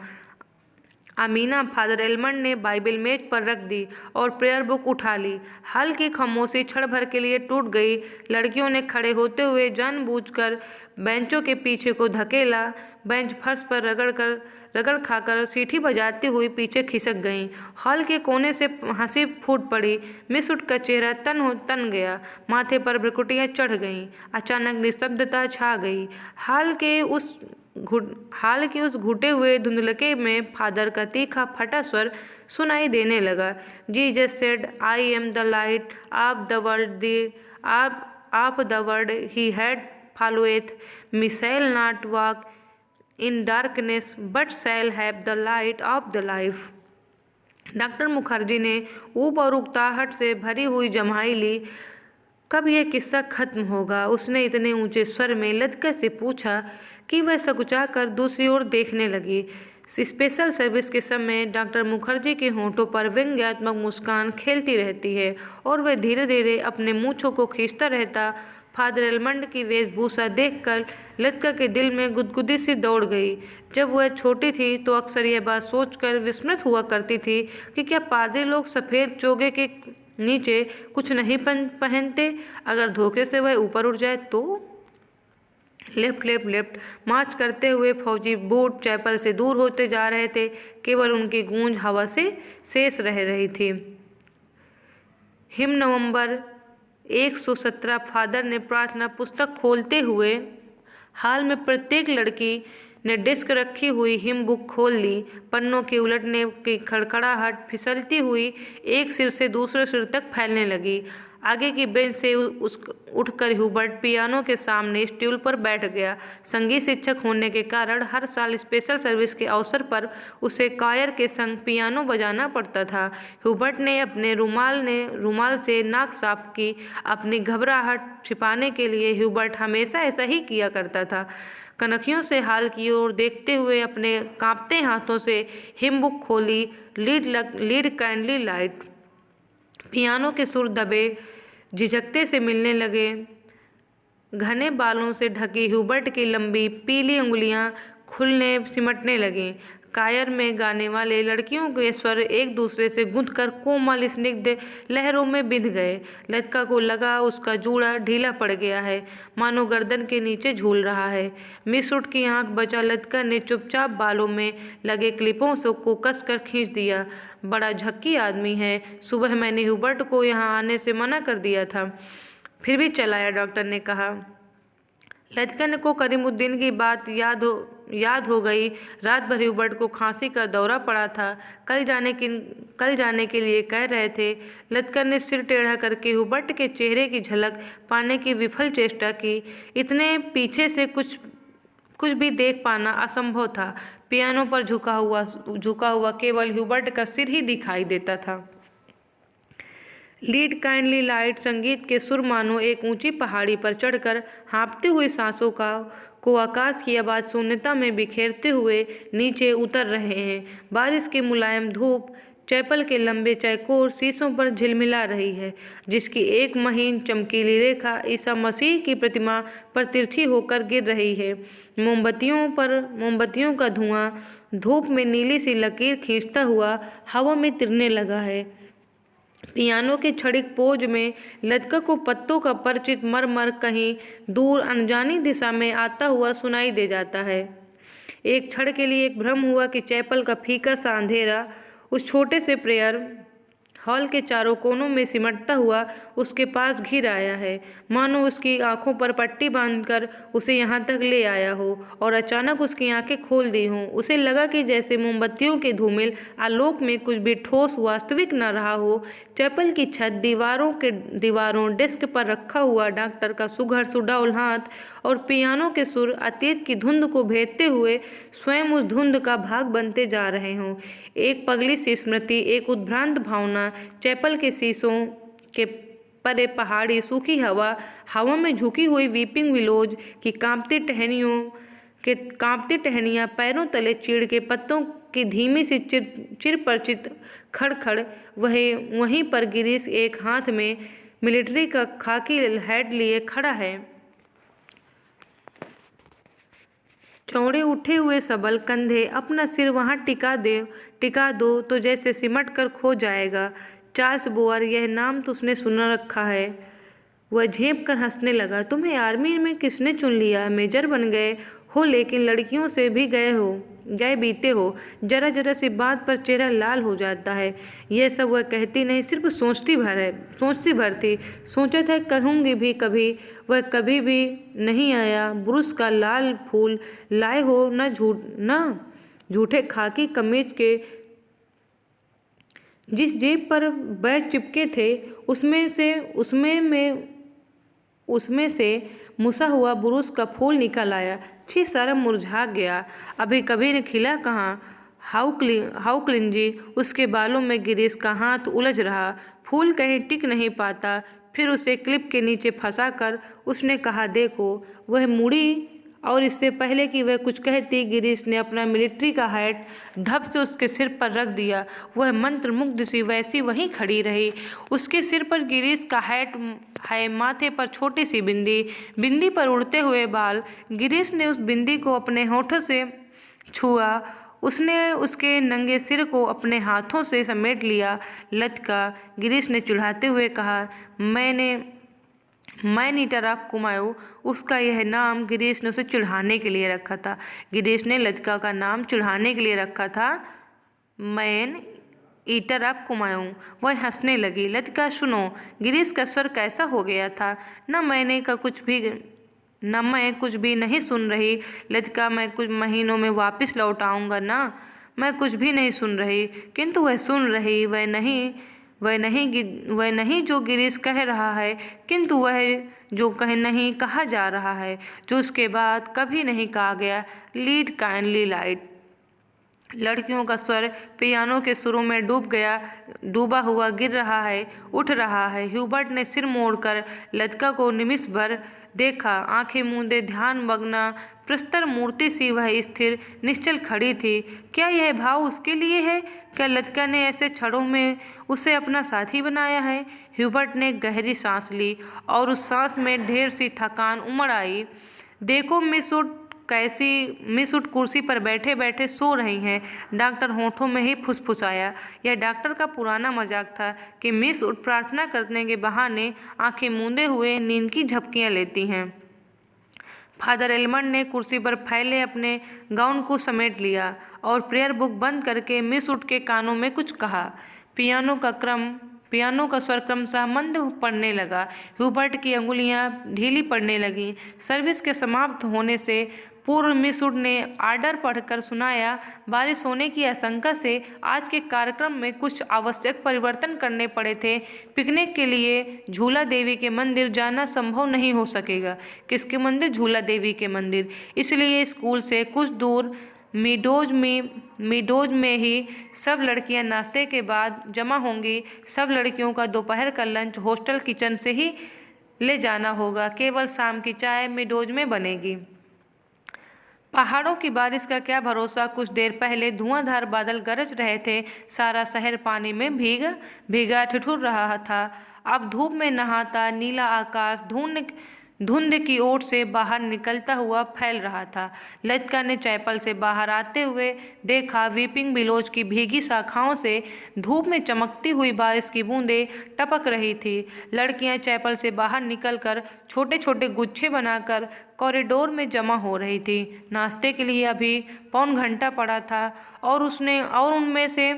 अमीना, फादर एलमंड ने बाइबिल मेज पर रख दी और प्रेयर बुक उठा ली। हाल की खामोशी क्षण भर के लिए टूट गई। लड़कियों ने खड़े होते हुए जानबूझकर बेंचों के पीछे को धकेला। बेंच फर्श पर रगड़ खाकर सीटी बजाती हुई पीछे खिसक गईं। हॉल के कोने से हंसी फूट पड़ी। मिस उड का चेहरा तन गया, माथे पर भ्रुकुटियां चढ़ गईं। अचानक निस्तब्धता छा गई। हाल के उस घुटे हुए धुंधलके में फादर का तीखा फटा स्वर सुनाई देने लगा। Jesus said, I am the light of the world, he had followeth me shall not walk in darkness but shall have the light of the life। Doctor Mukherjee ने ऊब और उकताहट से भरी हुई जम्हाई ली। कब यह किस्सा खत्म होगा? उसने इतने ऊंचे स्वर में लतका से पूछा कि वह सकुचा कर दूसरी ओर देखने लगी। स्पेशल सर्विस के समय डॉक्टर मुखर्जी के होंठों पर व्यंग्यात्मक मुस्कान खेलती रहती है और वह धीरे धीरे अपने मूँछों को खींचता रहता। फादर एलमंड की वेशभूषा देखकर लतका के दिल में गुदगुदी सी दौड़ गई। जब वह छोटी थी तो अक्सर यह बात सोचकर विस्मित हुआ करती थी कि क्या पादरी लोग सफ़ेद चोगे के नीचे कुछ नहीं पहनते? अगर धोखे से वह ऊपर उठ जाए तो? लेफ्ट मार्च करते हुए फौजी बूट चैपल से दूर होते जा रहे थे। केवल उनकी गूंज हवा से शेष रह रही थी। हिम नवंबर 117। फादर ने प्रार्थना पुस्तक खोलते हुए हाल में प्रत्येक लड़की ने डिस्क रखी हुई हिम बुक खोल ली। पन्नों के उलटने की खड़खड़ाहट फिसलती हुई एक सिर से दूसरे सिर तक फैलने लगी। आगे की बेंच से उठकर ह्यूबर्ट पियानो के सामने स्टूल पर बैठ गया। संगीत शिक्षक होने के कारण हर साल स्पेशल सर्विस के अवसर पर उसे कॉयर के संग पियानो बजाना पड़ता था। ह्यूबर्ट ने अपने रुमाल से नाक साफ की। अपनी घबराहट छिपाने के लिए ह्यूबर्ट हमेशा ऐसा ही किया करता था। कनखियों से हाल की ओर देखते हुए अपने कांपते हाथों से हिम बुक खोली। Lead kindly light. पियानो के सुर दबे झिझकते से मिलने लगे। घने बालों से ढकी ह्यूबर्ट की लंबी पीली उंगलियां खुलने सिमटने लगीं। कायर में गाने वाले लड़कियों के स्वर एक दूसरे से गूंथकर कोमल स्निग्ध लहरों में बिंध गए। लतका को लगा उसका जूड़ा ढीला पड़ गया है, मानो गर्दन के नीचे झूल रहा है। मिस उड की आंख बचा लतका ने चुपचाप बालों में लगे क्लिपों को कसकर खींच दिया। बड़ा झक्की आदमी है। सुबह मैंने ह्यूबर्ट को यहाँ आने से मना कर दिया था, फिर भी चला आया, डॉक्टर ने कहा। लतका को करीमुद्दीन की बात याद हो गई। रात भर ह्यूबर्ट को खांसी का दौरा पड़ा था। कल जाने के लिए कह रहे थे। लतका ने सिर टेढ़ा करके ह्यूबर्ट के चेहरे की झलक पाने की विफल चेष्टा की। इतने पीछे से कुछ भी देख पाना असंभव था। पियानो पर झुका हुआ केवल ह्यूबर्ट का सिर ही दिखाई देता था। Lead kindly light. संगीत के सुर मानो एक ऊंची पहाड़ी पर चढ़कर हाँफती हुई सांसों को आकाश की आवाज़ शून्यता में बिखेरते हुए नीचे उतर रहे हैं। बारिश की मुलायम धूप चैपल के लंबे चौकोर शीशों पर झिलमिला रही है, जिसकी एक महीन चमकीली रेखा ईसा मसीह की प्रतिमा पर तिरछी होकर गिर रही है। मोमबत्तियों का धुआं धूप में नीली सी लकीर खींचता हुआ हवा में तिरने लगा है। पियानो के क्षणिक पोज में लतका को पत्तों का परिचित मरमर कहीं दूर अनजानी दिशा में आता हुआ सुनाई दे जाता है। एक क्षण के लिए एक भ्रम हुआ कि चैपल का फीका सा अंधेरा उस छोटे से प्रेयर हॉल के चारों कोनों में सिमटता हुआ उसके पास घिर आया है, मानो उसकी आंखों पर पट्टी बांधकर उसे यहाँ तक ले आया हो और अचानक उसकी आंखें खोल दी हों। उसे लगा कि जैसे मोमबत्तियों के धूमिल आलोक में कुछ भी ठोस वास्तविक न रहा हो। चैपल की छत, दीवारों, डेस्क पर रखा हुआ डॉक्टर का सुघड़ सुडौल हाथ और पियानो के सुर अतीत की धुंध को भेदते हुए स्वयं उस धुंध का भाग बनते जा रहे हों। एक पगली सी स्मृति, एक उद्भ्रांत भावना। चैपल के शीशों के परे पहाड़ी सूखी हवा में झुकी हुई वीपिंग विलोज की कांपती टहनियाँ, पैरों तले चीड़ के पत्तों की धीमी सी चिरपरिचित खड़खड़। वहीं पर गिरीश एक हाथ में मिलिट्री का खाकी हैट लिए खड़ा है। चौड़े उठे हुए सबल कंधे, अपना सिर वहाँ टिका दो तो जैसे सिमट कर खो जाएगा। चार्ल्स बोअर, यह नाम तो उसने सुना रखा है। वह झेंप कर हंसने लगा। तुम्हें आर्मी में किसने चुन लिया? मेजर बन गए हो, लेकिन लड़कियों से भी गए बीते हो। जरा जरा सी बात पर चेहरा लाल हो जाता है। यह सब वह कहती नहीं, सिर्फ सोचती भर थी। सोचा था कहूँगी भी कभी, वह कभी भी नहीं आया। ब्रूस का लाल फूल लाए हो न झूठे खाकी कमीज के जिस जेब पर बैग चिपके थे उसमें से मुसा हुआ बुरुस का फूल निकल आया। छी, शर्म मुरझा गया। अभी कभी ने खिला कहाँ। How clingy. उसके बालों में गिरीश का हाथ उलझ रहा। फूल कहीं टिक नहीं पाता। फिर उसे क्लिप के नीचे फंसा कर उसने कहा, देखो। वह मुड़ी और इससे पहले कि वह कुछ कहती, गिरीश ने अपना मिलिट्री का हैट ढप से उसके सिर पर रख दिया। वह मंत्रमुग्ध सी वैसी वहीं खड़ी रही। उसके सिर पर गिरीश का हैट है, माथे पर छोटी सी बिंदी पर उड़ते हुए बाल। गिरीश ने उस बिंदी को अपने होठों से छुआ। उसने उसके नंगे सिर को अपने हाथों से समेट लिया। लचका। गिरीश ने चिढ़ाते हुए कहा, मैं नीटर ऑफ कुमाऊँ। उसका यह नाम गिरीश ने उसे चिढ़ाने के लिए रखा था। गिरीश ने लचका का नाम चिढ़ाने के लिए रखा था, मैन ईटर ऑफ कुमाऊँ। वह हंसने लगी। लचका, सुनो। गिरीश का स्वर कैसा हो गया था। न मैं कुछ भी नहीं सुन रही। लचका, मैं कुछ महीनों में वापस लौट आऊँगा ना। मैं कुछ भी नहीं सुन रही। किंतु वह सुन रही। वह नहीं जो गिरीश कह रहा है, किंतु वह जो नहीं कहा जा रहा है, जो उसके बाद कभी नहीं कहा गया। Lead kindly light. लड़कियों का स्वर पियानो के सुरों में डूबा हुआ गिर रहा है, उठ रहा है। ह्यूबर्ट ने सिर मोड़कर लचका को निमिष भर देखा। आंखें मूंदे ध्यान मग्न प्रस्तर मूर्ति सी वह स्थिर निश्चल खड़ी थी। क्या यह भाव उसके लिए है? क्या लचका ने ऐसे क्षणों में उसे अपना साथी बनाया है? ह्यूबर्ट ने गहरी सांस ली और उस सांस में ढेर सी थकान उमड़ आई। देखो मिस उड कुर्सी पर बैठे बैठे सो रही हैं। डॉक्टर होठों में ही फुसफुसाया। यह डॉक्टर का पुराना मजाक था कि मिस उड प्रार्थना करने के बहाने आंखें मूंदे हुए नींद की झपकियां लेती हैं। फादर एलमंड ने कुर्सी पर फैले अपने गाउन को समेट लिया और प्रेयर बुक बंद करके मिस उड के कानों में कुछ कहा। पियानो का स्वर क्रमशः मंद पड़ने लगा। ह्यूबर्ट की अंगुलियां ढीली पड़ने लगीं। सर्विस के समाप्त होने से पूर्व मिस उड ने आर्डर पढ़कर सुनाया, बारिश होने की आशंका से आज के कार्यक्रम में कुछ आवश्यक परिवर्तन करने पड़े थे। पिकनिक के लिए झूला देवी के मंदिर जाना संभव नहीं हो सकेगा। किसके मंदिर? झूला देवी के मंदिर। इसलिए स्कूल से कुछ दूर मीडोज में ही सब लड़कियां नाश्ते के बाद जमा होंगी। सब लड़कियों का दोपहर का लंच हॉस्टल किचन से ही ले जाना होगा। केवल शाम की चाय मीडोज में बनेगी। पहाड़ों की बारिश का क्या भरोसा। कुछ देर पहले धुआंधार बादल गरज रहे थे। सारा शहर पानी में भीगा ठिठुर रहा था। अब धूप में नहाता नीला आकाश धुंध की ओर से बाहर निकलता हुआ फैल रहा था। लचका ने चैपल से बाहर आते हुए देखा। वीपिंग बिलोज की भीगी शाखाओं से धूप में चमकती हुई बारिश की बूंदें टपक रही थी। लड़कियां चैपल से बाहर निकलकर छोटे छोटे गुच्छे बनाकर कॉरिडोर में जमा हो रही थी। नाश्ते के लिए अभी पौन घंटा पड़ा था और उनमें से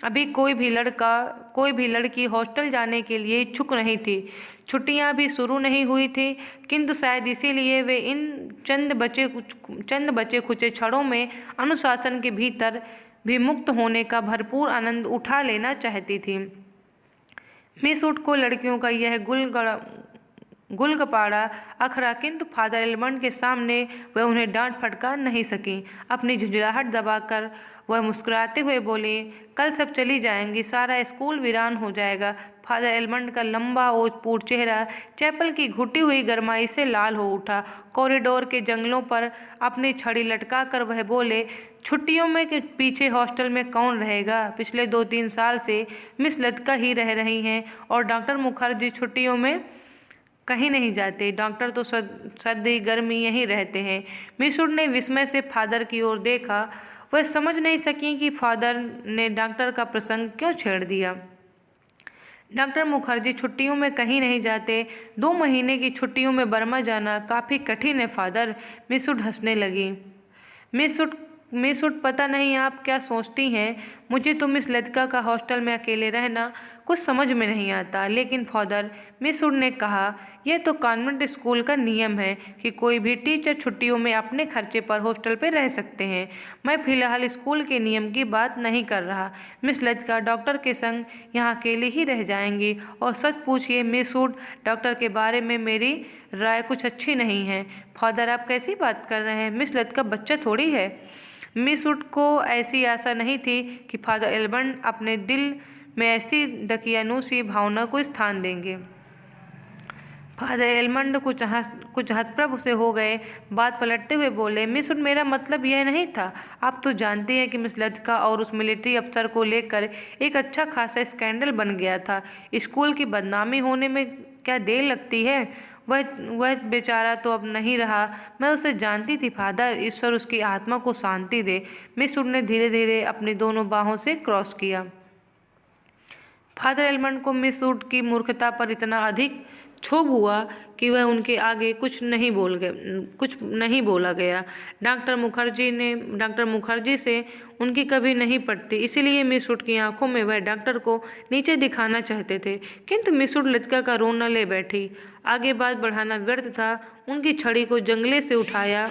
अभी कोई भी लड़की हॉस्टल जाने के लिए इच्छुक नहीं थी। छुट्टियां भी शुरू नहीं हुई थी, किंतु शायद इसीलिए वे इन चंद बचे खुचे क्षणों में अनुशासन के भीतर भी मुक्त होने का भरपूर आनंद उठा लेना चाहती थी। मिस उड को लड़कियों का यह गुलगपाड़ा अखरा, किंतु फादर एलमंड के सामने वह उन्हें डांट फटकार नहीं सकी। अपनी झुंझलाहट दबाकर वह मुस्कुराते हुए बोली, कल सब चली जाएंगी, सारा स्कूल वीरान हो जाएगा। फादर एलमंड का लंबा ओजपूर्ण चेहरा चैपल की घुटी हुई गरमाई से लाल हो उठा। कॉरिडोर के जंगलों पर अपनी छड़ी लटकाकर वह बोले, छुट्टियों में के पीछे हॉस्टल में कौन रहेगा? पिछले 2-3 साल से मिस लचका ही रह रही हैं और डॉक्टर मुखर्जी छुट्टियों में कहीं नहीं जाते, डॉक्टर तो सर्दी गर्मी यहीं रहते हैं। मिसुड ने विस्मय से फादर की ओर देखा। वह समझ नहीं सकी कि फादर ने डॉक्टर का प्रसंग क्यों छेड़ दिया। डॉक्टर मुखर्जी छुट्टियों में कहीं नहीं जाते। 2 महीने की छुट्टियों में बर्मा जाना काफ़ी कठिन है फादर। मिसुड हंसने लगी। मिसुड पता नहीं आप क्या सोचती हैं, मुझे तो मिस लतिका का हॉस्टल में अकेले रहना कुछ समझ में नहीं आता। लेकिन फादर, मिसुड ने कहा, यह तो कॉन्वेंट स्कूल का नियम है कि कोई भी टीचर छुट्टियों में अपने खर्चे पर हॉस्टल पर रह सकते हैं। मैं फिलहाल स्कूल के नियम की बात नहीं कर रहा। मिस लतिका डॉक्टर के संग यहाँ अकेले ही रह जाएंगी। और सच पूछिए मिसुड, डॉक्टर के बारे में मेरी राय कुछ अच्छी नहीं है। फादर, आप कैसी बात कर रहे हैं? मिस लतिका बच्चा थोड़ी है। मिसुड को ऐसी आशा नहीं थी कि फादर एल्बर्ट अपने दिल में ऐसी दकियानूसी भावना को स्थान देंगे। फादर एल्मंड कुछ हतप्रभ से हो गए। बात पलटते हुए बोले, मिसुड, मेरा मतलब यह नहीं था। आप तो जानते हैं कि मिस लतिका और उस मिलिट्री अफसर को लेकर एक अच्छा खासा स्कैंडल बन गया था। स्कूल की बदनामी होने में क्या देर लगती है? वह बेचारा तो अब नहीं रहा। मैं उसे जानती थी फादर, ईश्वर उसकी आत्मा को शांति दे। मिसुड ने धीरे धीरे अपनी दोनों बाहों से क्रॉस किया। फादर एल्मंड को मिसुड की मूर्खता पर इतना अधिक क्षोभ हुआ कि वह उनके आगे कुछ नहीं बोला गया। डॉक्टर मुखर्जी से उनकी कभी नहीं पटती, इसीलिए मिसुड की आंखों में वह डॉक्टर को नीचे दिखाना चाहते थे। किंतु मिसुड लतिका का रोना ले बैठी। आगे बात बढ़ाना व्यर्थ था। उनकी छड़ी को जंगले से उठाया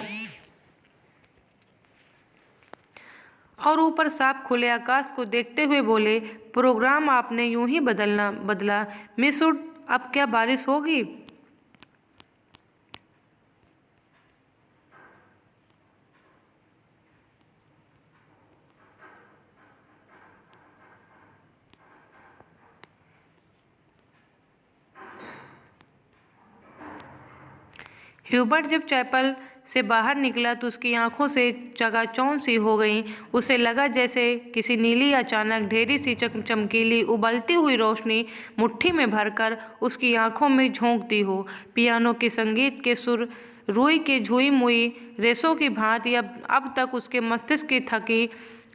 और ऊपर साफ खुले आकाश को देखते हुए बोले, प्रोग्राम आपने यूं ही बदला। मिसुड, अब क्या बारिश होगी? ह्यूबर्ट जब चैपल से बाहर निकला तो उसकी आंखों से चकाचौंध सी हो गईं। उसे लगा जैसे किसी नीली अचानक ढेरी सी चमकीली उबलती हुई रोशनी मुट्ठी में भरकर उसकी आंखों में झोंकती हो। पियानो के संगीत के सुर रुई के झुई मुई रेशों की भांति अब तक उसके मस्तिष्क की थकी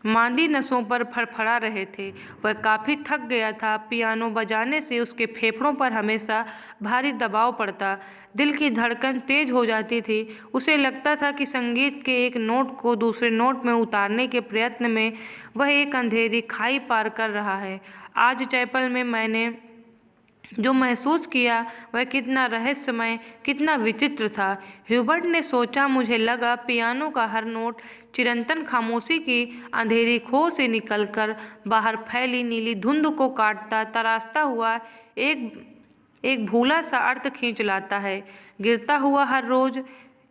मांदी नसों पर फड़फड़ा रहे थे। वह काफ़ी थक गया था। पियानो बजाने से उसके फेफड़ों पर हमेशा भारी दबाव पड़ता, दिल की धड़कन तेज हो जाती थी। उसे लगता था कि संगीत के एक नोट को दूसरे नोट में उतारने के प्रयत्न में वह एक अंधेरी खाई पार कर रहा है। आज चैपल में मैंने जो महसूस किया वह कितना रहस्यमय, कितना विचित्र था। ह्यूबर्ट ने सोचा, मुझे लगा पियानो का हर नोट चिरंतन खामोशी की अंधेरी खो से निकलकर बाहर फैली नीली धुंध को काटता तराशता हुआ एक भूला सा अर्थ खींच लाता है। गिरता हुआ हर रोज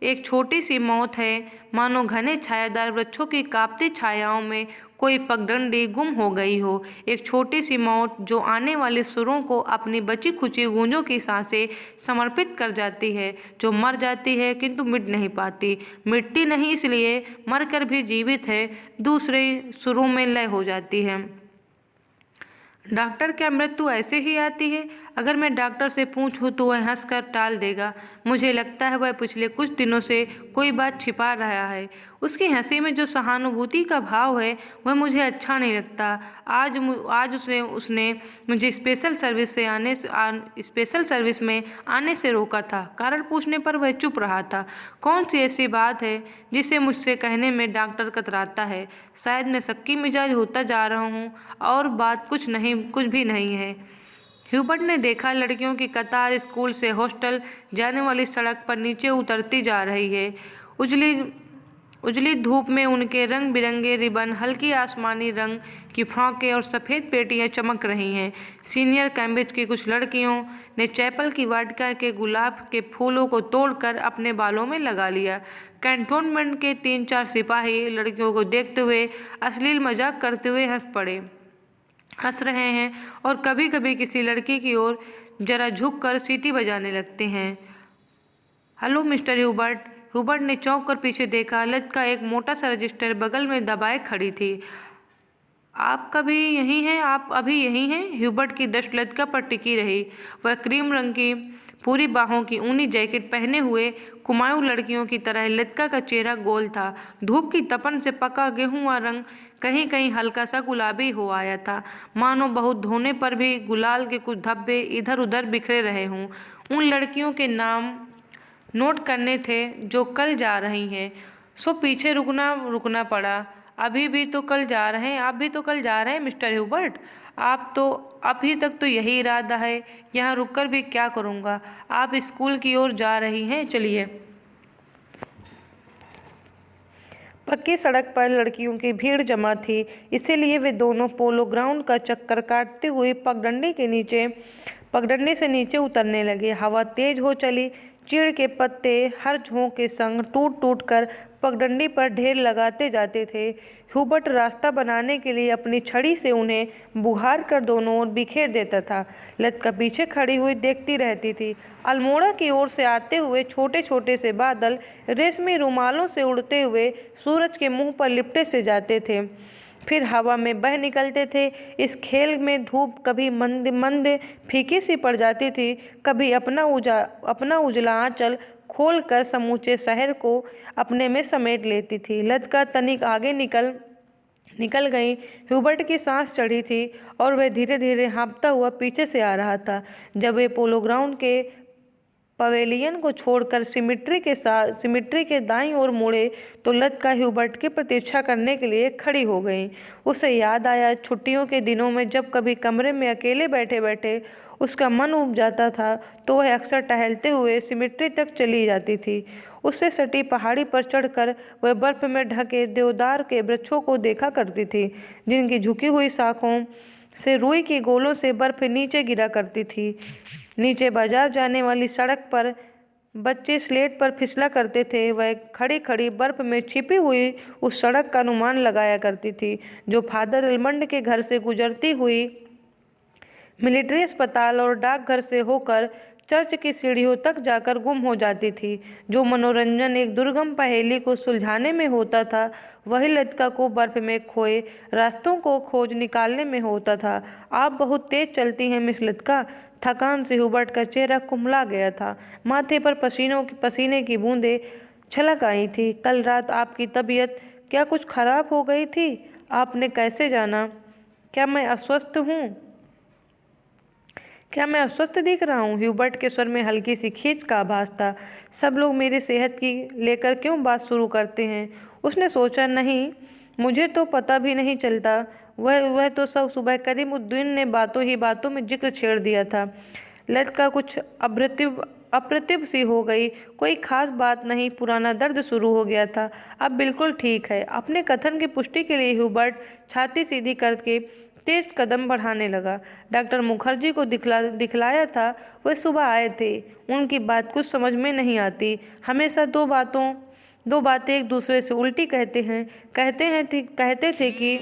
एक छोटी सी मौत है, मानो घने छायादार वृक्षों की कांपती छायाओं में कोई पगडंडी गुम हो गई हो। एक छोटी सी मौत जो आने वाले सुरों को अपनी बची खुची गूंजों की सांसें समर्पित कर जाती है, जो मर जाती है किंतु मिट नहीं पाती। मिटती नहीं इसलिए मरकर भी जीवित है, दूसरे सुरों में लय हो जाती है। डॉक्टर, क्या मृत्यु ऐसे ही आती है? अगर मैं डॉक्टर से पूछूं तो वह हंसकर टाल देगा। मुझे लगता है वह पिछले कुछ दिनों से कोई बात छिपा रहा है। उसकी हंसी में जो सहानुभूति का भाव है वह मुझे अच्छा नहीं लगता। आज उसने मुझे स्पेशल सर्विस में आने से रोका था। कारण पूछने पर वह चुप रहा था। कौन सी ऐसी बात है जिसे मुझसे कहने में डॉक्टर कतराता है? शायद मैं शक्की मिजाज होता जा रहा हूँ और बात कुछ भी नहीं है। ह्यूबर्ट ने देखा, लड़कियों की कतार स्कूल से हॉस्टल जाने वाली सड़क पर नीचे उतरती जा रही है। उजली धूप में उनके रंग बिरंगे रिबन, हल्की आसमानी रंग की फ्रॉकें और सफ़ेद पेटियां चमक रही हैं। सीनियर कैम्ब्रिज की कुछ लड़कियों ने चैपल की वाटिका के गुलाब के फूलों को तोड़कर अपने बालों में लगा लिया। कैंटोनमेंट के 3-4 सिपाही लड़कियों को देखते हुए अश्लील मजाक करते हुए हंस रहे हैं और कभी कभी किसी लड़की की ओर जरा झुककर सीटी बजाने लगते हैं। Hello mister Hubert. ह्यूबर्ट ने चौंक कर पीछे देखा। लतिका एक मोटा सा रजिस्टर बगल में दबाए खड़ी थी। आप कभी यहीं हैं, आप अभी यहीं हैं? ह्यूबर्ट की दृष्टि लतिका पर टिकी रही। वह क्रीम रंग की पूरी बाहों की ऊनी जैकेट पहने हुए कुमाऊं लड़कियों की तरह। लतिका का चेहरा गोल था। धूप की तपन से पका गेहूं रंग कहीं कहीं हल्का सा गुलाबी हो आया था, मानो बहुत धोने पर भी गुलाल के कुछ धब्बे इधर उधर बिखरे रहे हों। उन लड़कियों के नाम नोट करने थे जो कल जा रही हैं। सो पीछे रुकना पड़ा। अभी भी तो कल जा रहे हैं, आप भी तो कल जा रहे हैं मिस्टर ह्यूबर्ट। आप तो अभी तक तो यही इरादा है, यहाँ रुककर भी क्या करूँगा। आप स्कूल की ओर जा रही हैं, चलिए। पक्की सड़क पर लड़कियों की भीड़ जमा थी, इसीलिए वे दोनों पोलो ग्राउंड का चक्कर काटते हुए पगडंडी से नीचे उतरने लगे। हवा तेज हो चली। चीड़ के पत्ते हर झोंके के संग टूट टूट कर पगडंडी पर ढेर लगाते जाते थे। ह्यूबर्ट रास्ता बनाने के लिए अपनी छड़ी से उन्हें बुहार कर दोनों ओर बिखेर देता था। लतिका पीछे खड़ी हुई देखती रहती थी। अल्मोड़ा की ओर से आते हुए छोटे छोटे से बादल रेशमी रुमालों से उड़ते हुए सूरज के मुंह पर लिपटे से जाते थे, फिर हवा में बह निकलते थे। इस खेल में धूप कभी मंद मंद फीकी सी पड़ जाती थी, कभी अपना उजला आंचल खोल कर समूचे शहर को अपने में समेट लेती थी। लतिका तनिक आगे निकल गई। ह्यूबर्ट की सांस चढ़ी थी और वह धीरे धीरे हाँफता हुआ पीछे से आ रहा था। जब वे पोलो ग्राउंड के पवेलियन को छोड़कर सिमिट्री के दाईं ओर मुड़े तो लतिका ह्यूबर्ट की प्रतीक्षा करने के लिए खड़ी हो गई। उसे याद आया छुट्टियों के दिनों में जब कभी कमरे में अकेले बैठे बैठे उसका मन उब जाता था तो वह अक्सर टहलते हुए सिमिट्री तक चली जाती थी। उससे सटी पहाड़ी पर चढ़कर वह बर्फ में ढके देवदार के वृक्षों को देखा करती थी, जिनकी झुकी हुई शाखों से रुई की गोलों से बर्फ नीचे गिरा करती थी। नीचे बाजार जाने वाली सड़क पर बच्चे स्लेट पर फिसला करते थे। वह खड़ी खड़ी बर्फ में छिपी हुई उस सड़क का अनुमान लगाया करती थी जो फादर एलमंड के घर से गुजरती हुई मिलिट्री अस्पताल और डाकघर से होकर चर्च की सीढ़ियों तक जाकर गुम हो जाती थी। जो मनोरंजन एक दुर्गम पहेली को सुलझाने में होता था, वही लतिका को बर्फ में खोए रास्तों को खोज निकालने में होता था। आप बहुत तेज चलती हैं मिस लतिका। थकान से ह्यूबर्ट का चेहरा कुम्हला गया था। माथे पर पसीने की बूंदें छलक आई थी। कल रात आपकी तबीयत क्या कुछ खराब हो गई थी? आपने कैसे जाना? क्या मैं अस्वस्थ दिख रहा हूँ? ह्यूबर्ट के स्वर में हल्की सी खींच का आभास था। सब लोग मेरी सेहत की लेकर क्यों बात शुरू करते हैं? उसने सोचा, नहीं, मुझे तो पता भी नहीं चलता। वह तो सब सुबह करीमुद्दीन ने बातों में जिक्र छेड़ दिया था। लतिका कुछ अप्रतिभ सी हो गई। कोई खास बात नहीं, पुराना दर्द शुरू हो गया था, अब बिल्कुल ठीक है। अपने कथन की पुष्टि के लिए ह्यूबर्ट छाती सीधी करके तेज कदम बढ़ाने लगा। डॉक्टर मुखर्जी को दिखलाया था, वह सुबह आए थे। उनकी बात कुछ समझ में नहीं आती। हमेशा दो बातें एक दूसरे से उल्टी कहते थे कि